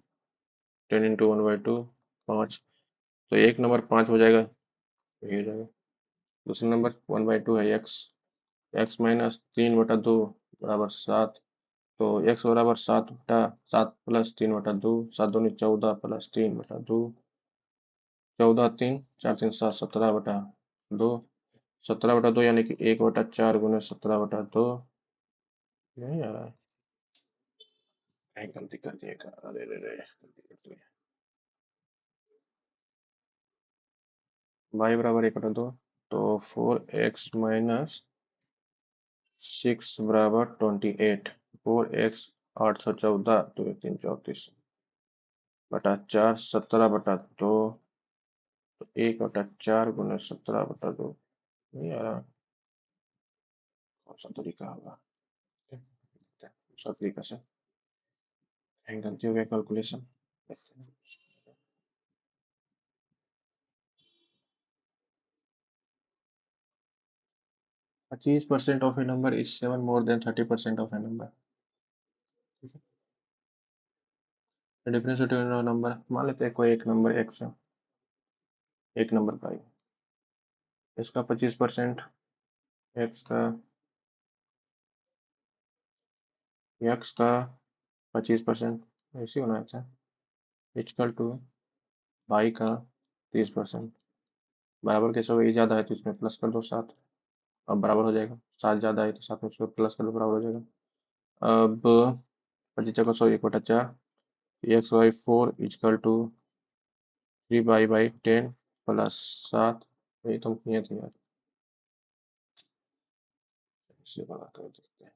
Speaker 1: 10 × 1/2, 5। तो एक नंबर 5 हो जाएगा, ये हो जाएगा। दूसरा नंबर 1/2 है x, x-3/2 बराबर 7। तो x बराबर 7 प्लस 3/2, 7 दूनी 14 प्लस 3/2, 14 3 4 3 7, 17/2, 17/2 यानी कि 1/4 गुने 17/2। नहीं आ रहा है, कहीं गलती कर दिएगा, अरे रे रे गलती कर दी। y बराबर 1/2, तो 4x-6 बराबर 28। 4x 814, 2 3 34 बटा 4, 17/2, तो 1/4 गुने 17/2। नहीं आ रहा, कौन सा तरीका होगा? दूसरा तरीका से, कहीं गलती हो गया calculation. 25% of a number is 7 more than 30% of a number. Difference between number, मान लेते हैं कोई एक नंबर एक्स है, एक नंबर पाई, इसका 25%, एक्स का, एक्स का 25% ऐसे होना था, इक्वल टू वाई का 30%। बराबर कैसे होगा? ये ज़्यादा है तो इसमें प्लस कर दो 7, अब बराबर हो जाएगा। 7 ज़्यादा है तो 7 में इसको प्लस कर दो, बराबर हो जाएगा। अब 25 1/4, x/4 equal to 3y/10 plus 7। ये तो हम किए थे यार, इससे बड़ा कर देते हैं,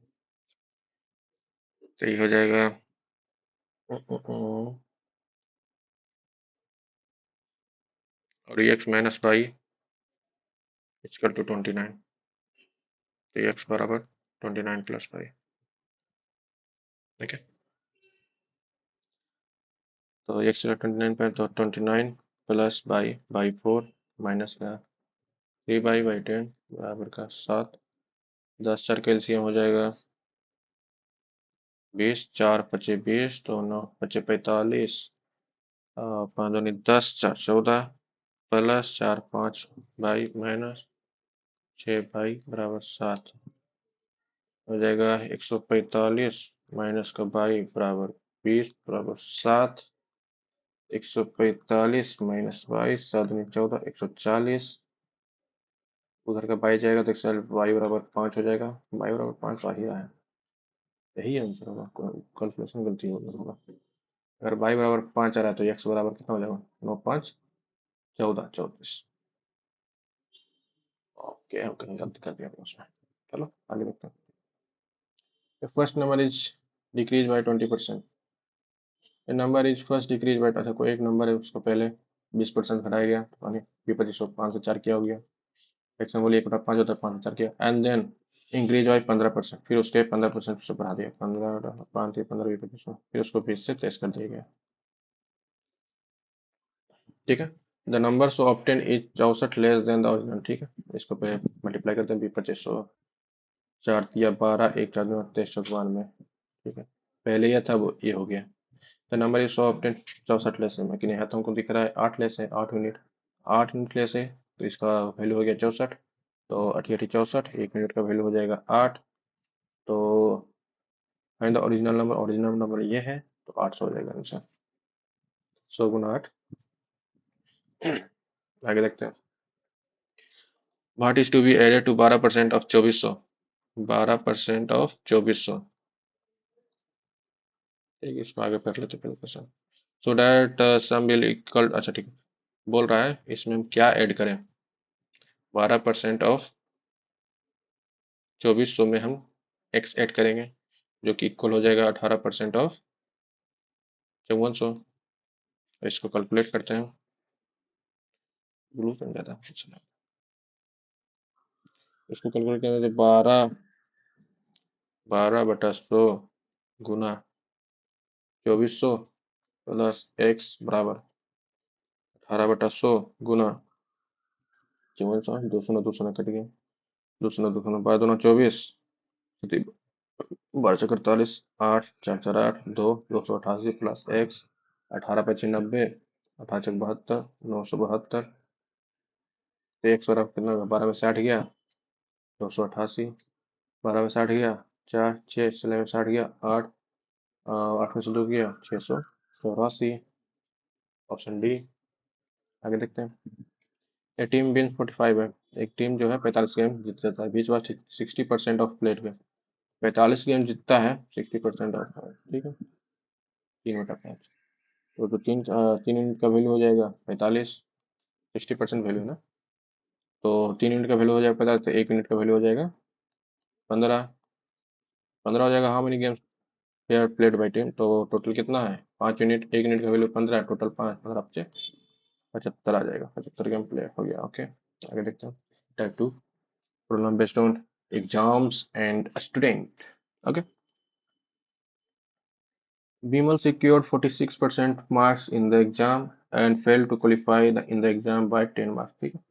Speaker 1: तो ये हो जाएगा और x-y इक्वल टू 29। तो x बराबर 29 प्लस y। ठीक है, तो x का 29 पर, तो 29 प्लस बाई 4 माइनस का 3y/10 बराबर का 7। 10 4 कैल्सियम हो जाएगा 20, 4 पचे 20, तो 9 पचे 45, 5 दूनी 10, 4 14, प्लस 4 5 बाई माइनस 6 बाई बराबर 7 हो जाएगा 145, माइनस का बाई बराबर 20 बराबर 7। 145 माइनस 22, 7 दूनी 14, 140, उधर का बाई जाएगा तो y बराबर 5 हो जाएगा, y बराबर 5 आ ही रहा है, यही आंसर होगा, कैलकुलेशन गलती होगा। अगर y बराबर 5 आ रहा है तो x बराबर कितना हो जाएगा? 9 5 14 34। ओके ओके, गलती कर दिया आपने उसमें। चलो आगे देखते हैं। The first number is decreased by 20%. A number is first decreased by, अच्छा कोई एक नंबर है उसको पहले 20% घटाया गया, यानी 2500 5 से 4 किया हो गया। एग्जाम्पल 1/5 होता है, 5 से 4 किया, एंड देन इंक्रीज बाय 15%, फिर उसके 15% से बढ़ा दिया, 15 5 15 20 फिर उसको 20 से 23 कर दिया गया। ठीक है। The number so obtained is 64 less than the original. ठीक है, इसको पहले मल्टीप्लाई करते हैं, 2500 4 या 12 1 4 23 चौक में। ठीक है, पहले यह था वो ये हो गया। The number is so obtained 64 less है, लेकिन यहाँ तो हमको दिख रहा है 8 लेस है, 8 यूनिट, 8 यूनिट लेस है, तो इसका वैल्यू हो गया 64। तो 88 64, 1 यूनिट का वैल्यू हो जाएगा 8। तो फाइंड द ओरिजिनल नंबर ये है, तो 800 हो जाएगा आंसर। 100 × 8। आगे देखते हैं। What is to be added to 12% of 2400? 12% of 2400। ठीक है, इसको आगे कर लेते पहले question. So that sum will equal, अच्छा ठीक है, बोल रहा है इसमें हम क्या ऐड करें। 12% ऑफ 2400 में हम x ऐड करेंगे, जो कि इक्वल हो जाएगा 18% ऑफ 5400। इसको कैलकुलेट करते हैं। ब्लू पेन ज़्यादा अच्छा लगा। इसको कैलकुलेट करने से 12/100 गुना 2400 प्लस x बराबर 18/100 गुना 5400। 200 200 कट गए, 200 200 12 24, 12 48, 8 4 4 8 2 288 प्लस x 18 × 5 = 90, 8 × 72 972। तो x बराबर कितना होगा? 12 में 60 गया 288, 12 में 60 गया 4 6 6 में 60 गया 8, 8 में से 2 गया 684। Option D. आगे देखते हैं। ए टीम विन 45 है, एक टीम जो है 45 गेम जीत जाता है, बीच बार 60% ऑफ प्लेट पे 45 गेम जीतता है, 60% ऑफ। ठीक है, 3/5, तो 3 यूनिट का वैल्यू हो जाएगा 45, 60% वैल्यू है ना, तो 3 यूनिट का वैल्यू हो जाएगा 45, तो 1 यूनिट का वैल्यू हो जाएगा 15। 15 हो जाएगा। How many games fair played by team, तो टोटल कितना है? 5 यूनिट, 1 यूनिट का वैल्यू 15 है, टोटल 5 15 बचे 75 आ जाएगा, 75 गेम प्ले हो गया। ओके, आगे देखते हैं। Type 2 problem based on exams and student. Okay, Bimal secured 46% marks in the exam and failed to qualify in the exam by 10 marks। ठीक है,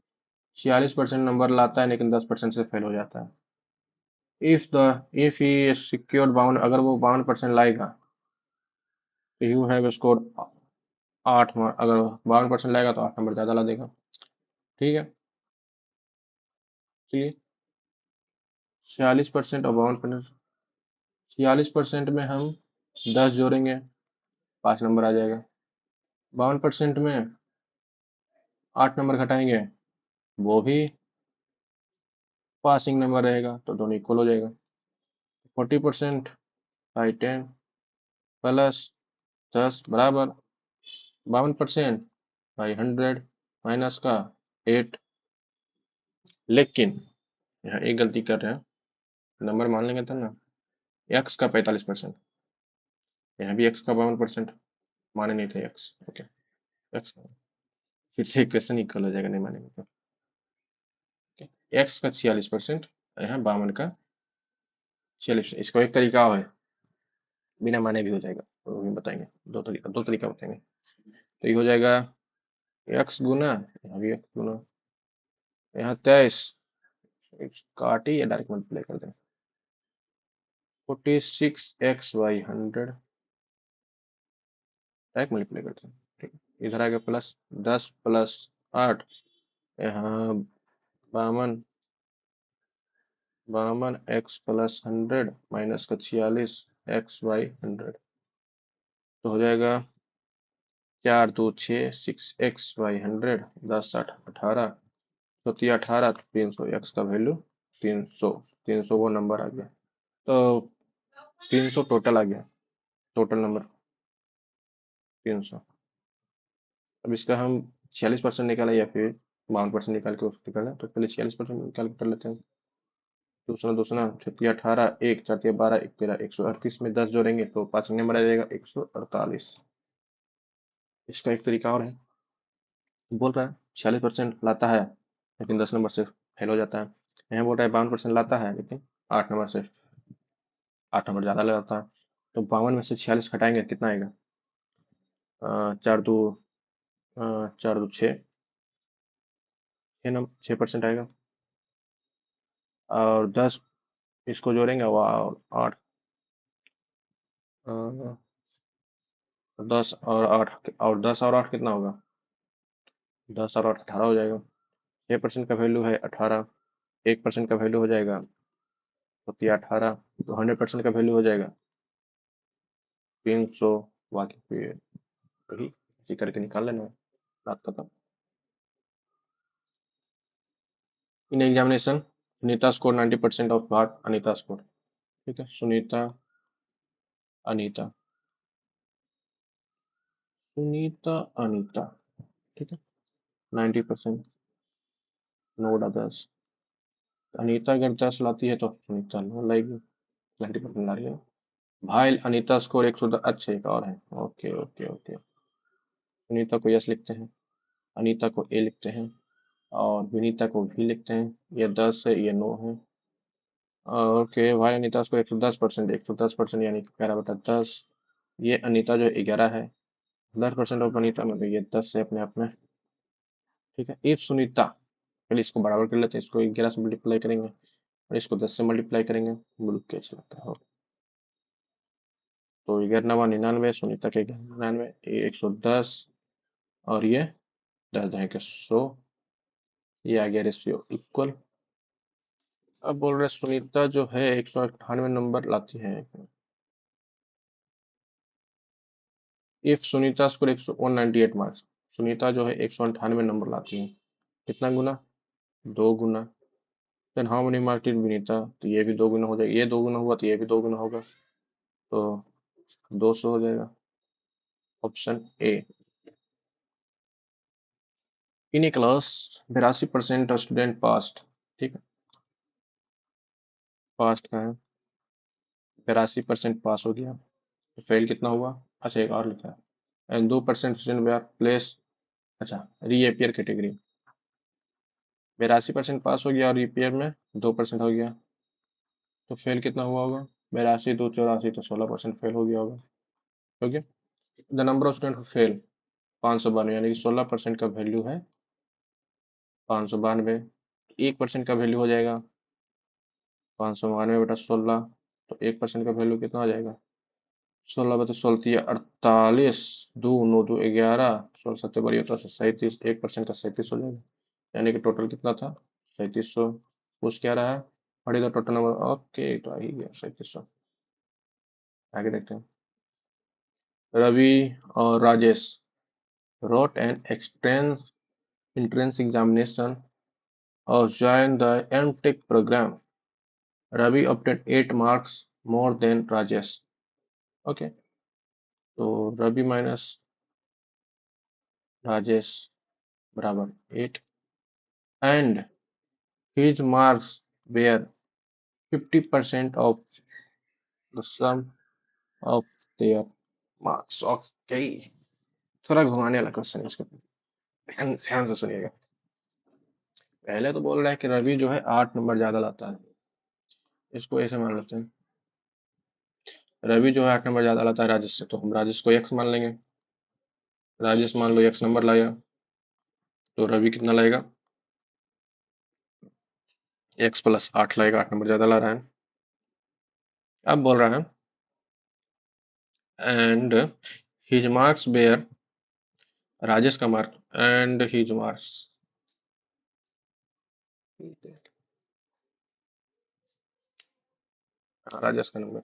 Speaker 1: 46% नंबर लाता है लेकिन 10% से फेल हो जाता है। if he secured 52, अगर वो 52% लाएगा तो यू हैव स्कोर 8 मार्क, अगर 52% लाएगा तो 8 नंबर ज़्यादा ला देगा। ठीक है, चलिए 46% और 52%, 46% में हम 10 जोड़ेंगे 5 नंबर आ जाएगा, 52% में 8 नंबर घटाएंगे वो भी पासिंग नंबर रहेगा, तो दोनों इक्वल हो जाएगा। 40% बाई 10 प्लस 10 बराबर 52% बाई 100 माइनस का 8। लेकिन यहाँ एक गलती कर रहे हैं, नंबर मान लेंगे तो ना, एक्स का 45%, यहाँ भी एक्स का 52% माने नहीं थे एक्स। ओके, एक्स फिर से इक्वेशन इक्वल हो जाएगा नहीं मानेंगे तो। एक्स का 46%, यहाँ 52 का 46। इसको एक तरीका है, बिना माने भी हो जाएगा, तो भी बताएंगे। दो तरीका बताएंगे। तो ये हो जाएगा एक्स गुना, यहाँ भी एक्स गुना, यहाँ 23 काटी या डायरेक्ट मल्टीप्लाई कर दें, 46x/100 डायरेक्ट मल्टीप्लाई करते हैं। ठीक है, इधर आ गया प्लस 10 प्लस 8, यहाँ 52, 52x+100 माइनस का 46x/100, तो हो जाएगा 4 2 6 6x/100, 10 8 18, तो 18 300, x का वैल्यू 300, 300 वो नंबर आ गया। तो 300 टोटल आ गया, टोटल नंबर। 300। अब इसका हम 46% निकालें या फिर 52% निकाल के उसको निकालें, तो पहले 46% निकाल के कर लेते हैं। दूसरा दूसरा 6×18, 1 4×12, 1 13, 138 में 10 जोड़ेंगे तो 5 नंबर आ जाएगा 148। इसका एक तरीका और है, बोल रहा है 46% लाता है लेकिन 10 नंबर से फेल हो जाता है। यहाँ बोल रहा है 52% लाता है लेकिन 8 नंबर से 8 नंबर ज़्यादा लगाता है। तो 52 में से 46 घटाएंगे कितना आएगा? 4 2 6, 6% आएगा। और 10 इसको जोड़ेंगे और 8, 10 और 8, और 10 और 8 कितना होगा? 10 और 8 18 हो जाएगा। 6% का वैल्यू है 18, 1% का वैल्यू हो जाएगा होती है 18, तो 100% का वैल्यू हो जाएगा 300। बाकी फिर वही इसी करके निकाल लेना है, बात खत्म। In examination Sunita score 90% of भाग अनीता स्कोर। ठीक है, सुनीता अनीता, सुनीता अनीता, ठीक है, 90%, नोट अदर्स। अनीता अगर 10 लाती है तो सुनीता 9 लाएगी, 90% ला रही है। भाई अनीता स्कोर 110। अच्छा एक और है, ओके ओके ओके। सुनीता को यस लिखते हैं, अनीता को ए लिखते हैं, और विनीता को भी लिखते हैं। ये 10 है, ये 9 है। ओके भाई अनीता स्कोर 110%, 110% यानी 11/10। ये अनीता जो 11 है, 10% ऑफ अनीता में, तो ये 10 से अपने आप में। ठीक है, इफ सुनीता, पहले इसको बराबर कर लेते हैं, इसको 11 से मल्टीप्लाई करेंगे और इसको 10 से मल्टीप्लाई करेंगे। बोलो कैसे लगता है? तो 11×9 = 99, सुनीता के 99, ये 110, और ये 10 जाए के 100, ये आ गया रेशियो इक्वल। अब बोल रहे सुनीता जो है 198 नंबर लाती है। If Sunita score 198 marks, Sunita जो है 198 नंबर लाती है, कितना गुना? 2 गुना। Then how many marks did Vinita, तो ये भी 2 गुना हो जाएगा, ये 2 गुना हुआ तो ये भी 2 गुना होगा, तो 200 हो जाएगा। Option A. In A class 82% student past. ठीक है, पास्ट का है, 82% पास हो गया, तो फेल कितना हुआ? अच्छा एक और लिखा है, एंड 2% स्टूडेंट वेयर प्लेस, अच्छा रीअपियर कैटेगरी। 82% पास हो गया और रीअपियर में 2% हो गया, तो फेल कितना हुआ होगा? 82 2 84, तो 16% फेल हो गया होगा। Okay, the number of student fail 592, यानी कि 16% का वैल्यू है 592। 1% का वैल्यू हो जाएगा 592/16, तो 1% का वैल्यू कितना हो जाएगा? 16/16 48, 2 9 2 11, 16 7 32 1% का 37 हो जाएगा, यानी कि टोटल कितना था? 3700। पूछ क्या रहा है? What is the total number? Okay, तो आ ही गया 3700। आगे देखते हैं। रवि और Rajesh wrote an entrance examination or joined the M.Tech program. Ravi obtained 8 marks more than Rajesh. Okay, तो रवि माइनस राजेश बराबर 8, and his marks were 50% of the sum of their marks. Okay, थोड़ा घुमाने वाला क्वेश्चन है इसका, ध्यान से सुनिएगा। पहले तो बोल रहा है कि रवि जो है 8 नंबर ज्यादा लाता है, इसको ऐसे मान लेते हैं। रवि जो है 8 नंबर ज्यादा लाता है राजेश से, तो हम राजेश को एक्स मान लेंगे। राजेश मान लो एक्स नंबर लाया, तो रवि कितना लाएगा? x+8 लाएगा, 8 नंबर ज्यादा ला रहा है। अब बोल रहा है and his marks were, Rajesh का mark and his marks, Rajesh का number.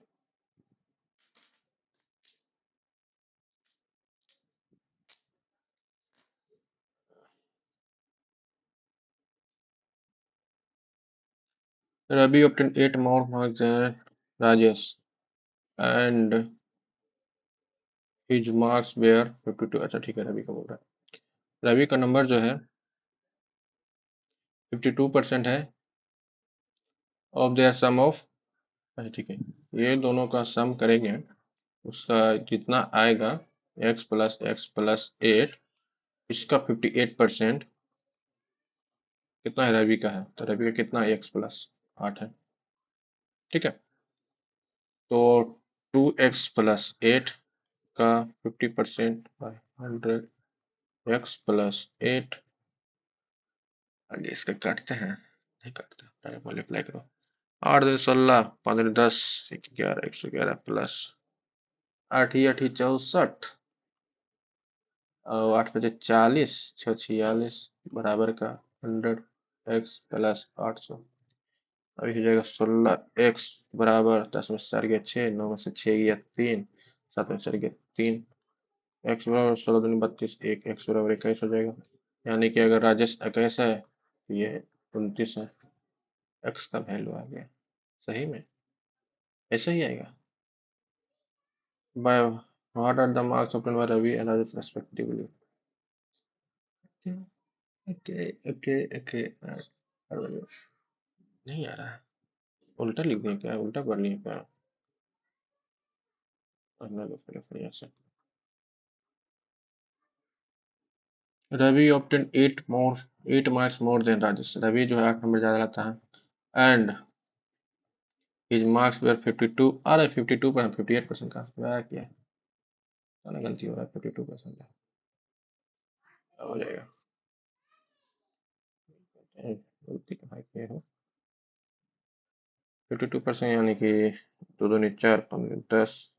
Speaker 1: Ravi obtained 8 more marks than Rajesh, and his marks were 52। अच्छा ठीक है, रवि का बोल रहा है। रवि का नंबर जो है 52% है ऑफ देयर सम ऑफ। अच्छा ठीक है, ये दोनों का सम करेंगे, उसका जितना आएगा x+x+8, इसका 58% कितना है, रवि का है, तो रवि का कितना है, x+8 है। ठीक है, तो 2x+8 का 50% बाय 100, x+8, आगे इसका काटते हैं, नहीं काटते, डायरेक्ट मल्टीप्लाई करो। 8 दूनी 16, 5 दूनी 10, 111, 111 प्लस 8 × 8 = 64, और 8 × 5 = 40, 6 × 46 बराबर का 100x+800। अभी हो जाएगा 16x बराबर 10 में से 4 गया 6, 9 में से 6 गया 3, 7 में से 4 गया 3, x बराबर 16 दूनी 32, 1 x बराबर 21 हो जाएगा। यानी कि अगर राजेश 21 है तो ये 29 है, x का वैल्यू आ गया। सही में ऐसा ही आएगा। By what are the marks obtained by Ravi and Rajesh respectively? ओके ओके ओके, नहीं आ रहा है, उल्टा लिख दिया क्या, उल्टा पढ़ लिया क्या, पढ़ना लो फिर यहाँ से। Ravi obtained 8 marks more than Rajesh. Ravi जो है 8 नंबर ज्यादा लाता है, एंड हिज मार्क्स वेर 52। आ रहा है 52 पर 58% का किया है, गलती हो रहा है, 52% हो जाएगा। गलती कहाँ की है, 52% यानी कि 2 दूनी 4, 5 10,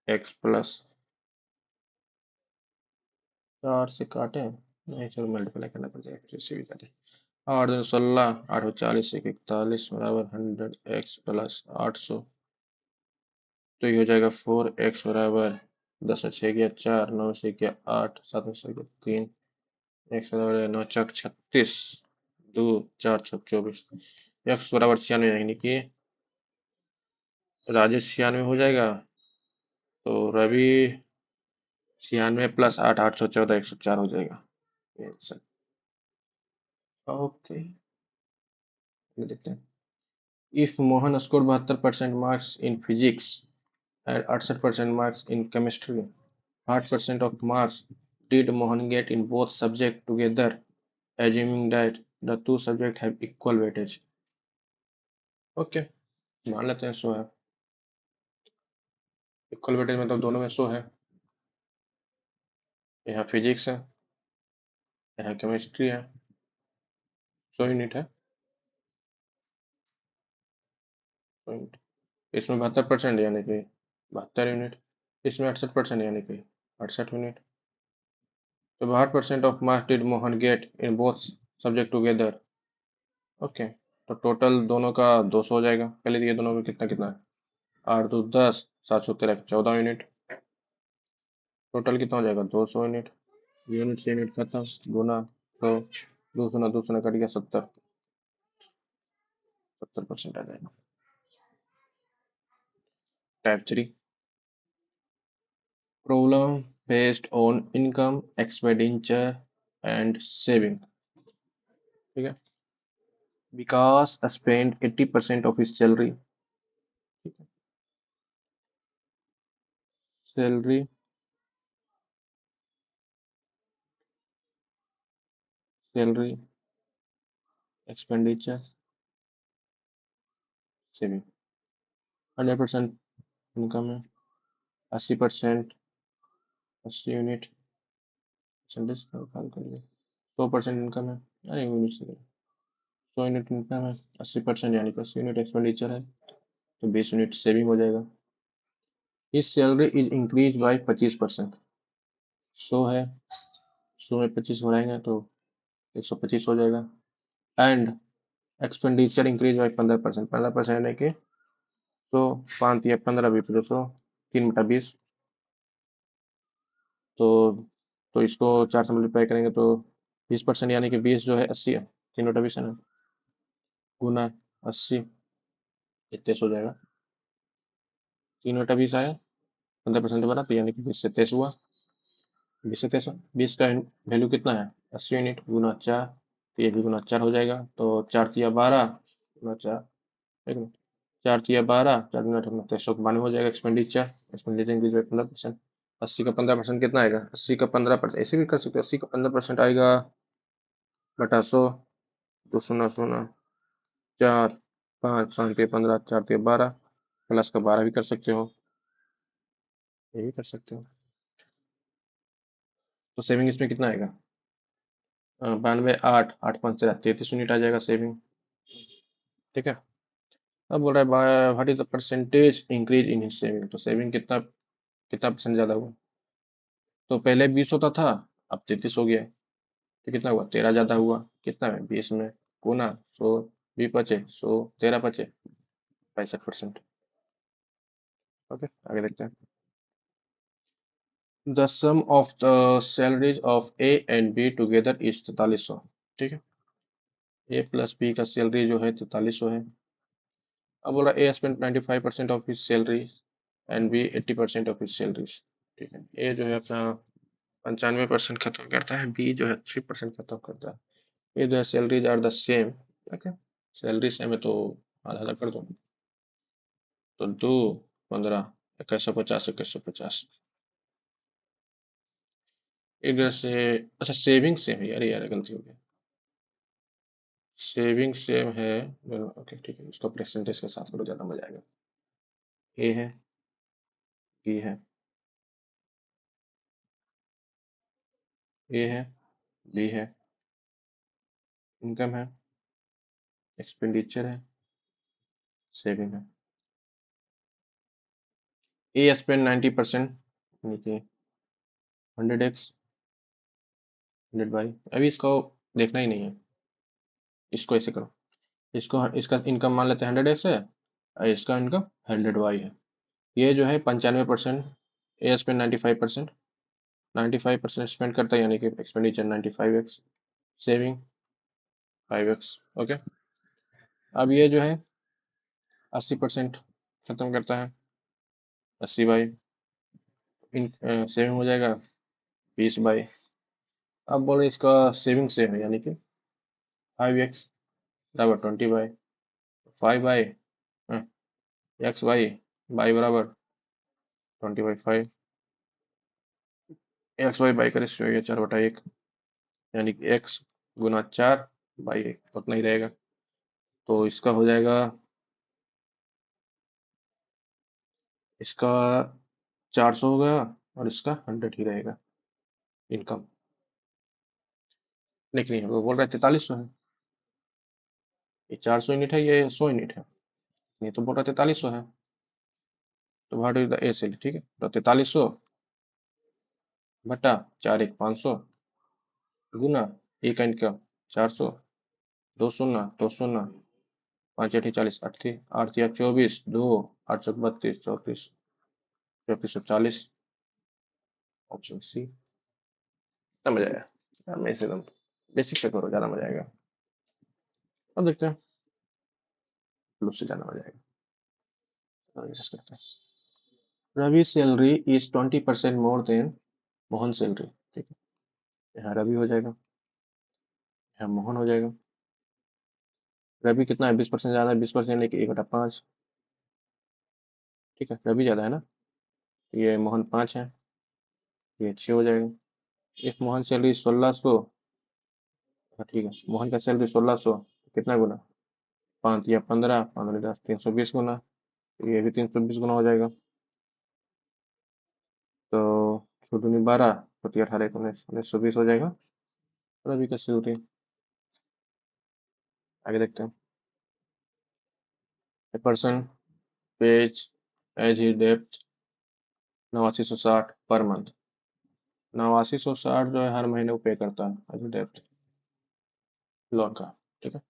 Speaker 1: x+4 से काटे नहीं, चलो मल्टीप्लाई करना पड़ जाएगा, फिर से भी काटे। 8 दूनी 16, 8 × 40, 1 41 बराबर 100x+800, तो ये हो जाएगा 4x बराबर 10 में 6 गया 4, 9 में से गया 8, 7 में से गया 3, x बराबर 9 चक 36, 2 4 छक 24, x बराबर 96 यानी कि राजेश 96 हो जाएगा, तो रवि 96 + 8, 814, 104 हो जाएगा। ओके, देखते हैं। If Mohan score 72% marks in physics and 68% marks in chemistry, what percent of marks did Mohan get in both subjects together, assuming that the two subjects have equal weightage? Okay, मान लेते हैं 100 है, इक्वल वेटेज मतलब दोनों में 100 है। यहाँ फिजिक्स है, यहाँ केमिस्ट्री है, 100 यूनिट है, 100 यूनिट। इसमें 72% यानी कि 72 यूनिट, इसमें 68% यानी कि 68 यूनिट। तो 62% of marks did Mohan get in both subject together. Okay, तो टोटल दोनों का 200 हो जाएगा। पहले दिए दोनों में कितना कितना है, 8 2 10, 7 7 13 14 यूनिट, टोटल कितना हो जाएगा 200 यूनिट। यूनिट से यूनिट खत्म, गुना, तो 200 कट गया 70% आ जाएगा। Type 3 problem based on income expenditure and saving. ठीक है, Vikas spend 80% of his salary, salary salary expenditure saving. 100% income है, 80%, 80 यूनिट परसेंटेज निकाल करिए, 100% इनकम है, अरे यूनिट से 100 यूनिट इनकम है, 80% यानी कि 80 यूनिट एक्सपेंडिचर है, तो 20 यूनिट सेविंग हो जाएगा। इस सैलरी इज इंक्रीज बाय 25%। 100 है, 100 में 25 बढ़ाएंगे तो 125 हो जाएगा। एंड एक्सपेंडिचर इंक्रीज बाय 15%, 15% यानी कि 100 5 या 15 20 200, 3/20, तो इसको 4 से मल्टीप्लाई करेंगे तो 20% यानी कि 20 जो है 80 है, 3/20 है ना, गुना 80, 23 हो जाएगा। 3/20 आया, 15% बना तो यानी कि 20 से 23 हुआ, 20 का वैल्यू कितना है? 80 यूनिट गुना 4, तो ये भी गुना 4 हो जाएगा। तो 4 तिया 12 गुना 4, एक मिनट, 4 तिया 12, 4 गुना 192 हो जाएगा एक्सपेंडिचर। Expenditure increase by 15%। 80 का 15% कितना आएगा? 80 का 15% ऐसे भी कर सकते हो, 80 का 15% आएगा बटा 100, दो शून्य शून्य, 4, 5, 5 तिया 15, 4 तिया 12, प्लस का 12 भी कर सकते हो, ये भी कर सकते हो। तो सेविंग इसमें कितना आएगा? 92, 8, 8 5 13 यूनिट आ जाएगा सेविंग। ठीक है। अब बोल रहा है what is the percentage increase in his saving, तो सेविंग कितना कितना परसेंट ज्यादा हुआ? तो पहले 20 होता था, अब 33 हो गया है। तो कितना हुआ? 13 ज्यादा हुआ। कितना है? 20 में गुना 100, 20 बचे 100, 13 बचे 65%। ओके, आगे देखते हैं। The sum of the salaries of A and B together is 4300। ठीक है। ए प्लस बी का सैलरी जो है 4300 है। अब बोला A spend 95% of his salary and B 80% of his salaries. ठीक है। ए जो है अपना 95% खत्म करता है, बी जो है 3% खत्म करता है। ये जो है salaries are the same. Okay, salary same है तो आधा आधा कर दो। तो 2, 15, 2150, 2150। इधर से अच्छा सेविंग सेम है, यार यार गलती हो गई। सेविंग सेम है दोनों। ओके ठीक है, इसको परसेंटेज के साथ करो, ज़्यादा मजा आएगा। ए है, बी है, ए है, बी है, इनकम है, एक्सपेंडिचर है, सेविंग है। ए स्पेंड 90%, यानी कि 100x 100 बाई, अभी इसको देखना ही नहीं है, इसको ऐसे करो। इसको इसका इनकम मान लेते हैं 100x है, और इसका इनकम 100y है। ये जो है 95%, ए स्पेंड 95%, 95% स्पेंड करता है, यानी कि expenditure 95x, saving 5x। Okay. अब ये जो है 80% खत्म करता है, 80 बाई इन सेविंग हो जाएगा 20 बाई। अब बोले इसका सेविंग सेम है, यानी कि 5x बराबर 20 बाई, 5 बाई x बाई बराबर 20/5। x/बाई का रेशियो है 4/1, यानी कि x गुना 4/1 उतना ही रहेगा। तो इसका हो जाएगा, इसका 400 होगा और इसका 100 ही रहेगा इनकम। नहीं वो बोल रहा है 4300 है, ये 400 यूनिट है, ये 100 यूनिट है, ये तो बोल रहा है 4300 है। तो what is the a sale, ठीक है। तो 4300 बटा 4 1 500 गुना ए का इनकम 400, दो शून्य दो शून्य, 5 8 40, 8 8 24, 2 8 32, 34, 3440। Option C. समझ आया यार, मैं इसे एकदम बेसिक से करो, ज़्यादा मजा आएगा। अब देखते हैं, प्लस से ज़्यादा मजा आएगा। और यस करते हैं। Ravi salary is 20% more than Mohan salary. ठीक है, यहाँ रवि हो जाएगा, यहाँ मोहन हो जाएगा। रवि कितना है? 20% ज़्यादा है, 20% लेके 1/5। ठीक है, रवि ज़्यादा है ना, ये मोहन 5 है, ये 6 हो जाएगा। इस मोहन सैलरी 1600। हाँ ठीक है, मोहन का सैलरी 1600, कितना गुना? 5 या 15, 15 10, 320 गुना, ये भी 320 गुना हो जाएगा। तो 6 दूनी 12, छोटी 18 19, 1920 हो जाएगा रवि का सैलरी। आगे देखते हैं। A person pays as he depth 8960 per month. 8960 जो है हर महीने वो पे करता है एज डेप्थ लोन का। ठीक है,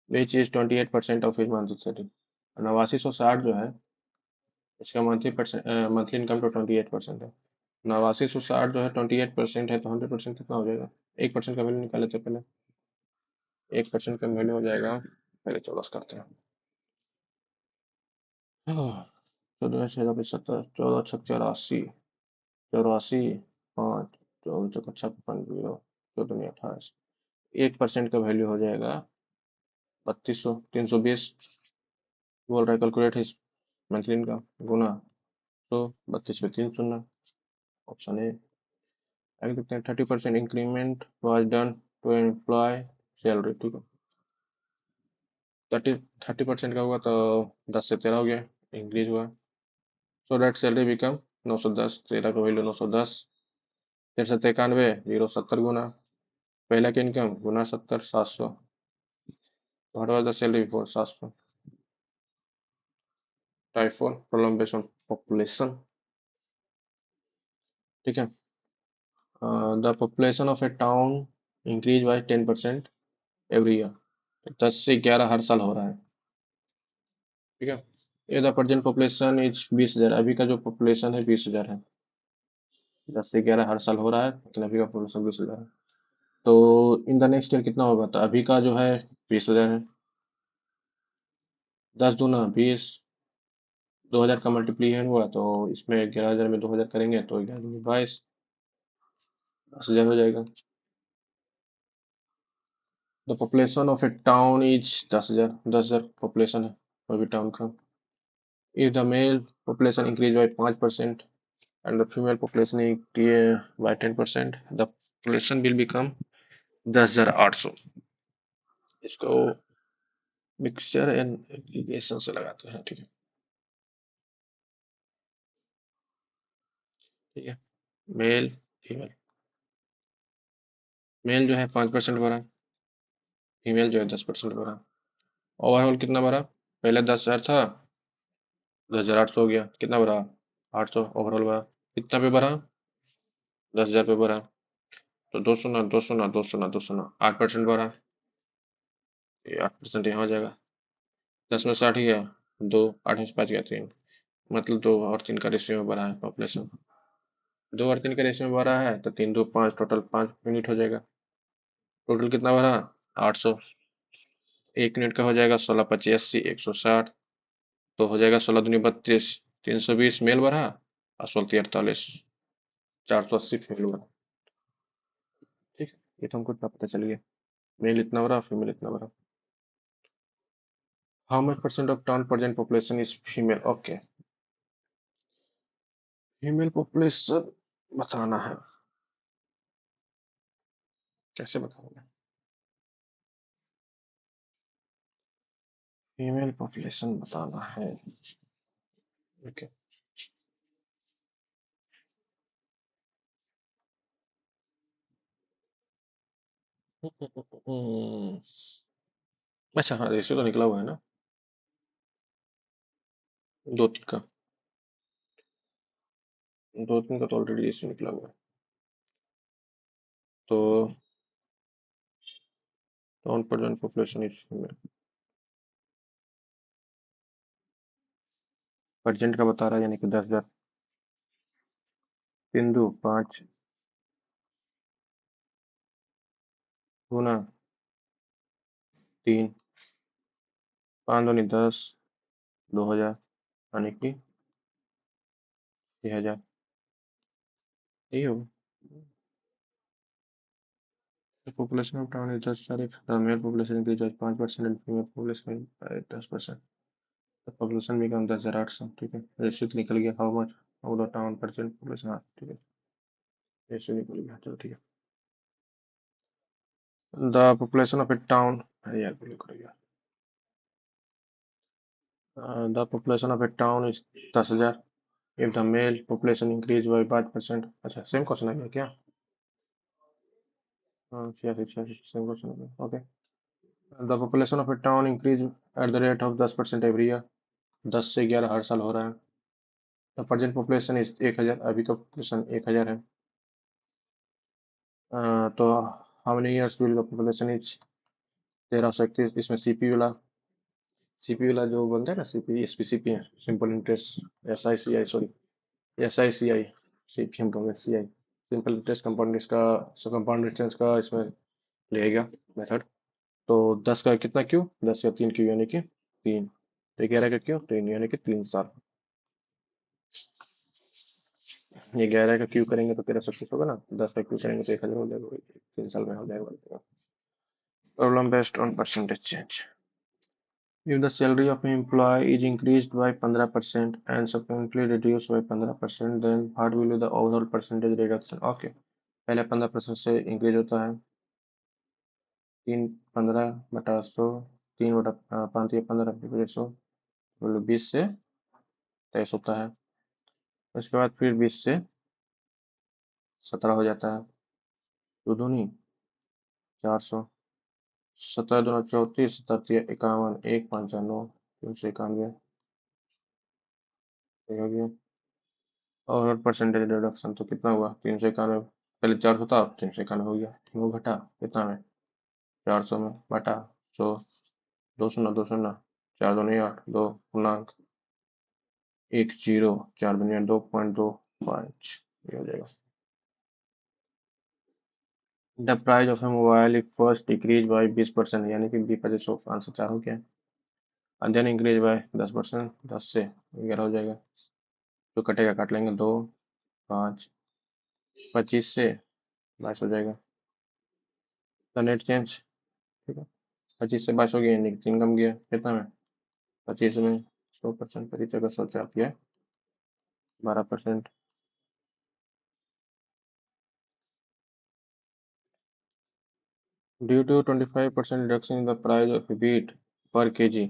Speaker 1: which is 28% of his monthly salary. 8960 जो है इसका मंथली इनकम तो 28% है। 8960 जो है 28% है, तो 100% कितना हो जाएगा? 1% का वैल्यू निकाले थे पहले, 1% का वैल्यू हो जाएगा, पहले 14 करते हैं। 14 6 25 70, 14 6 84, 84 5 चौदह चौका छप्पन, जीरो चौदह नहीं 28, 1% का वैल्यू हो जाएगा 3200, 320 बोल रहा है कैलकुलेट हिज मंथली इनकम, गुना तो 32 पे 3 चुनना, ऑप्शन ए। आगे देखते हैं 30% increment was done to employ salary, ठीक है। 30% का हुआ तो 10 से 13 हो गया, इंक्रीज हुआ, सो दैट सैलरी बिकम 910, 13 का वैल्यू 910, 1391, जीरो 70 गुना पहला की इनकम गुना 70, 700, what was the salary before 700। Type 4 प्रोलम्बेशन पॉपुलेशन, ठीक है। The population of a town increase by 10% every year, 10 से 11 हर साल हो रहा है, ठीक है। ये द प्रेजेंट पॉपुलेशन इज 20,000, अभी का जो पॉपुलेशन है 20,000 है, 10 से 11 हर साल हो रहा है, लेकिन अभी का पॉपुलेशन 20,000 है। तो इन द नेक्स्ट ईयर कितना होगा, तो अभी का जो है 20,000 है, 10 दूना 20, 2,000 का मल्टीप्लीकेशन हुआ तो इसमें 11,000 में 2,000 करेंगे तो 11 दूनी 22, 10,000 हो जाएगा। The population of a town is 10,000, 10,000 population है अभी टाउन का। If the mail population increase by 5% and the female population increase by 10%, the population will become 10,800। इसको मिक्सचर एंड एप्लीकेशन से लगाते हैं, ठीक है, ठीक है। मेल फीमेल, मेल जो है 5% बढ़ा, फीमेल जो है 10% बढ़ा, ओवरऑल कितना बढ़ा, पहले 10,000 था, 10,800 हो गया, कितना बढ़ा 800 ओवरऑल बढ़ा, कितना पे बढ़ा 10,000 पे बढ़ा, तो 200 ना 200 ना 200 ना 200 ना 8% बढ़ा, ये 8% यहाँ हो जाएगा, 10 में 60 गया, 2 8 में 5 गया 3, मतलब 2 और 3 का रेशियो में बढ़ा है पॉपुलेशन, 2 और 3 का रेशियो में बढ़ा है तो 3 2 5, टोटल 5 यूनिट हो जाएगा, टोटल कितना बढ़ा 800, एक यूनिट का हो जाएगा 16 25 80 160, तो हो जाएगा 16 दूनी 32, 320 मेल बढ़ा और 16 48, 480 फीमेल बढ़ा, ठीक है। ये तो हमको इतना पता चल गया, मेल इतना बढ़ा फीमेल इतना बढ़ा। How much percent of town present population is female, okay, female population बताना है, कैसे बताऊंगा, फीमेल पॉपुलेशन बताना है, ओके। अच्छा हाँ, रेशियो तो निकला हुआ है ना, 2-3 का, 2-3 का तो ऑलरेडी रेशियो निकला हुआ है, तो town present population is female, present का बता रहा है यानी कि 10,000, बिंदु 5 गुना 3, 5 दूनी 10, 2,000 यानी कि 6,000, यही होगा। The population of town is 10,000 if the male population increases 5% and female population by 10%, the population becomes 10,800, ठीक है, रेशियो निकल गया, how much of the town percent population, हाँ ठीक है, रेशियो निकल गया, चलो ठीक है। The population of a town, अरे यार भूल कर गया, the population of a town is 10,000 if the male population increase by 5%, अच्छा सेम क्वेश्चन है क्या, हाँ 86 सेम क्वेश्चन है, okay. The population of a town increase at the rate of 10% every year, 10 से 11 हर साल हो रहा है, द प्रेजेंट पॉपुलेशन इज 1,000, अभी का पॉपुलेशन 1,000 है, तो how many years will the population is 1331, इसमें सीपी वाला जो बनता है ना, सीपी एसपीसीपी है, simple interest S I C I, sorry S I C I, CP हम कहेंगे C I, simple interest compound इसका कंपाउंड इंटरेस्ट का इसमें लेगा मेथड, तो 10 का कितना क्यू, 10 का 3 क्यू यानी कि 3, तो 11 का क्यू 3 यानी कि 3 साल, ये 11 का क्यू करेंगे तो 1321 होगा ना, 10 का क्यू करेंगे तो 1000 हो जाएगा, 3 साल में हो जाएगा। Problem based on percentage change. If the salary of an employee is increased by 15% and subsequently reduced by 15%, then what will be the overall percentage reduction? Okay, पहले 15% से इंक्रीज होता है, 15 बटा 100, 3 बटा 5 या 15 बटे 100, बोलो 20 से 23 होता है। उसके बाद फिर 20 से 17 हो जाता है, दो दूनी 400, 17 दूना 34, 17 51, 1 5 9, 391, हो गया। और परसेंटेज रिडक्शन तो कितना हुआ, 391, पहले 400 था, अब 391 हो गया, वो घटा कितना में, 400 में बटा 100, 2 शून्य 2 शून्य, 4 दूनी 8, 2 पूर्णांक 1 0, 4 दूनी 2.25, ये हो जाएगा। The price of A mobile if first decrease by 20%, यानी कि 20 25 5 से 4 हो गया, और देन इंक्रीज बाय 10%, 10 से 11 हो जाएगा, जो कटेगा काट लेंगे, 2 5, 25 से 22 हो जाएगा, द नेट चेंज, ठीक है। 25 से 22 हो गया, यानी कि 3 कम गया, कितना में, 25 में 100%, 25 जगह 100 चाप किया 12%। Due to 25% reduction in the price of wheat पर kg,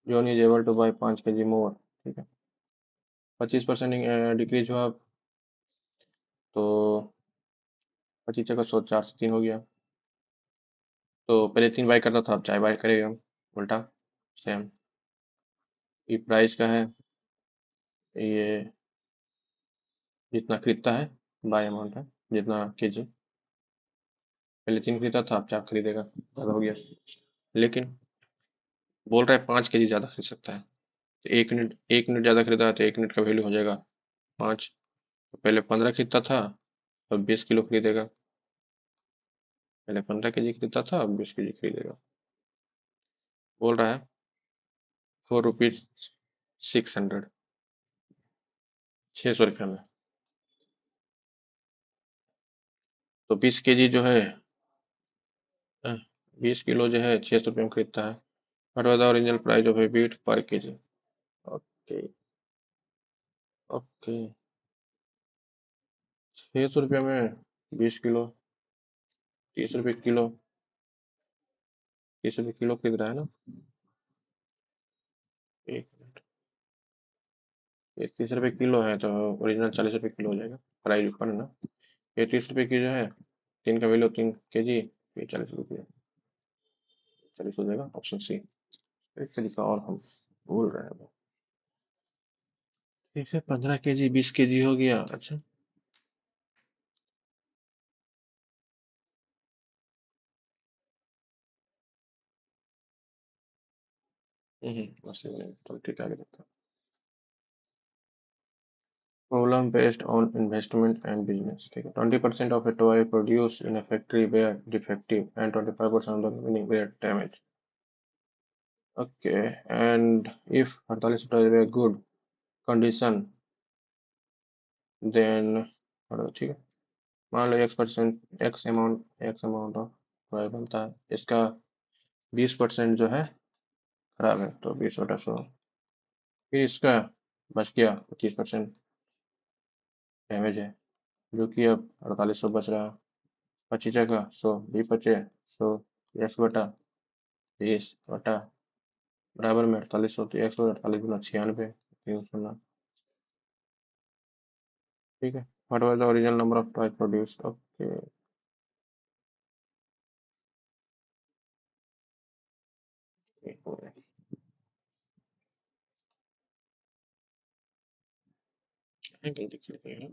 Speaker 1: John is able to buy 5 kg more, ठीक है। 25% डिक्रीज हुआ, तो 25 जगह 100, 4 से 3 हो गया, तो पहले 3 बाई करता था, अब 4 बाई करेगा, उल्टा सेम। ये प्राइस का है, ये जितना खरीदता है बाय अमाउंट है, जितना केजी, पहले 3 खरीदा था, अब 4 खरीदेगा, ज़्यादा हो गया, लेकिन बोल रहा है 5 kg ज़्यादा खरीद सकता है, तो 1 यूनिट ज़्यादा खरीदा है, तो 1 यूनिट का वैल्यू हो जाएगा 5, तो पहले 15 खरीदता था, अब 20 किलो खरीदेगा, पहले 15 kg खरीदता था, अब 20 kg खरीदेगा, बोल रहा है 4 रुपीज़ 600, 600 रुपये में, तो 20 kg जो है, 20 किलो जो है 600 रुपये में खरीदता है। What was the original price of a wheat पर केजी? ओके, ओके, 600 रुपये में 20 किलो, 30 रुपये किलो, 30 रुपये किलो खरीद रहा है ना, एक मिनट, ये 30 रुपये किलो है, तो ओरिजिनल 40 रुपये किलो हो जाएगा, प्राइस ऊपर है ना, ये 30 रुपये की जो है, 3 का वैल्यू 3 kg, ये 40 रुपये, 40 हो जाएगा, ऑप्शन सी। एक तरीका और हम भूल रहे हैं, ठीक है, 15 kg 20 kg हो गया, अच्छा। बस ये नहीं, चलो ठीक है, आगे देखते हैं। Problem based on investment and business, ठीक है। 20% of a toy produced in a factory were defective and 25% of the remaining were damaged. Okay, and if 48 toys were good condition, then ठीक है, मान लो एक्स अमाउंट ऑफ टॉय बनता है, इसका 20% जो है खराब है, तो 20/100, फिर इसका बच गया 25% डैमेज है, जो कि अब 4800 बच रहा है, 25 जगह 100, भी बचे 100, x/20 बराबर में 4800, तो 148 × 98, 300, ठीक है। What was the original number of toy produced? Okay, गलती की गई है,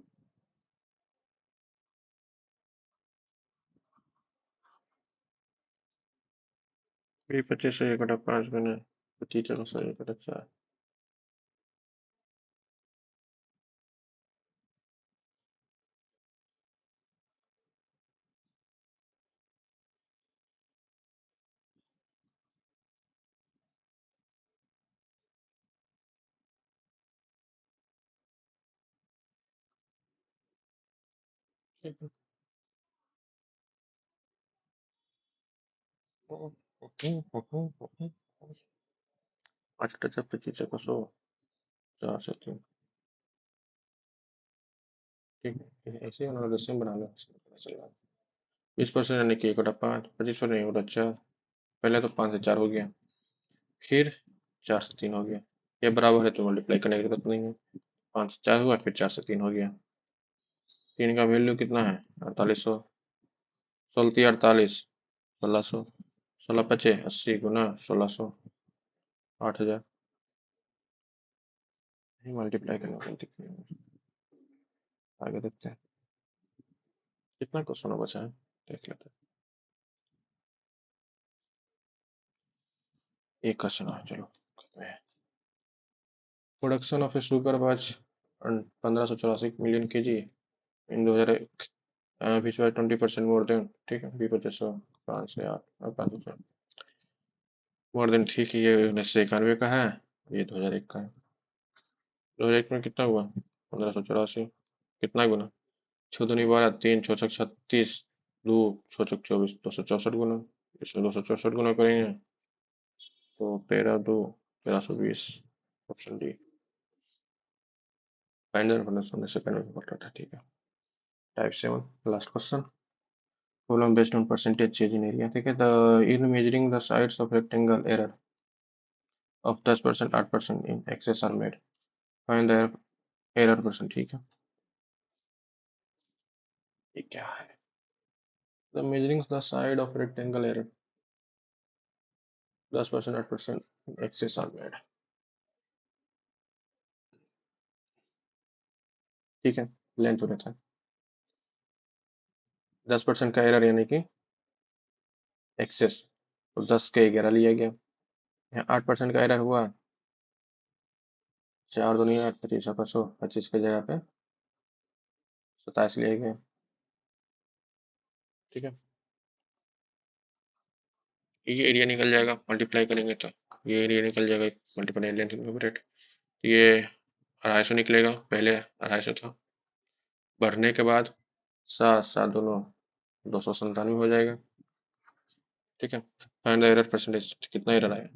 Speaker 1: 25 से 1/5 बने, 25 से 1/4, ठीक है। पाँच टचअप 25 100 4 से 3। ठीक है, ऐसे ही उन्होंने सेम बना लो, इसमें पता चल रहा है। 20% यानी कि 1/5, 25% नहीं 1/4। पहले तो 5 से 4 हो गया, फिर 4 से 3 हो गया। ये बराबर है तो मल्टीप्लाई करने की जरूरत नहीं है। 5 से 4 हुआ, फिर 4 से 3 हो गया। 3 का वैल्यू कितना है? 4800। 16×3 = 48, 1600। 16×5 = 80 गुना 1600, 8000। मल्टीप्लाई करने वाली दिखनी है। आगे देखते हैं कितना क्वेश्चन बचा है, देख लेते हैं। एक क्वेश्चन है, चलो करते हैं। Production of A sugar watch 1584 million kg in 2001, which was 20% more than, ठीक है, बी 2500, 5 से 8 और 5 मोर देन, ठीक है, ये 1991 का है, ये 2001 का है। 2001 में कितना हुआ? 1584। कितना गुना? 6 दूनी 12, 3 छः 36, 2 6 24, 264 गुना। इसमें 264 गुना करेंगे तो 13×2 = 1320। Option D. फाइंड द मतलब सेकंड में पता था, ठीक है। Type 7 last question. Problem based on percentage change in area, ठीक है। The in measuring the sides of rectangle, error of 10%, 8% in excess are made. Find the error percent, ठीक है। ये क्या है? The measuring the side of rectangle, error 10%, 8% in excess are made, ठीक है। लेंथ हो रहता है 10% का एरर यानी कि एक्सेस, तो 10 के 11 लिया गया। यहाँ 8% का एरर हुआ, 4×2 = 25, 25 की जगह पे 27 लिया गया, ठीक है। ये एरिया निकल जाएगा मल्टीप्लाई करेंगे तो, ये एरिया निकल जाएगा मल्टीप्लाई लेंथ न्यूमरेटर। ये 250 निकलेगा, पहले 250 था, बढ़ने के बाद 7 7 दोनों 297 हो जाएगा, ठीक है। फाइंड द एरर परसेंटेज, कितना एरर आया?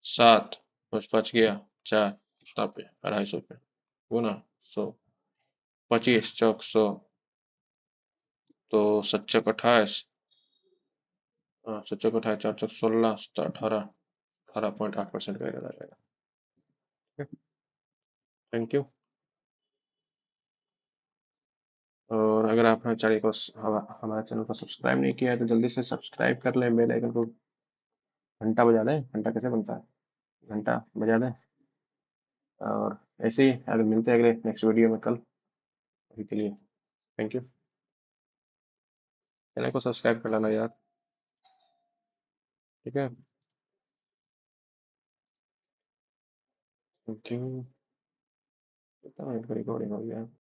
Speaker 1: 7 बच गया 4, 250 पे गुना 100, 25 × 100, तो 7 × 28, 7 × 28, 4 × 16, 18, 18.8% का एरर आ जाएगा। Thank you. और अगर आपने चैनल को हमारे चैनल को सब्सक्राइब नहीं किया है तो जल्दी से सब्सक्राइब कर लें, बेल आइकन को घंटा बजा दें। घंटा कैसे बनता है? घंटा बजा दें। और ऐसे ही अगर मिलते हैं अगले नेक्स्ट वीडियो में कल, अभी के लिए थैंक यू। चैनल को सब्सक्राइब कर लेना यार, ठीक है। Thank you. कितना मिनट का रिकॉर्डिंग हो गया?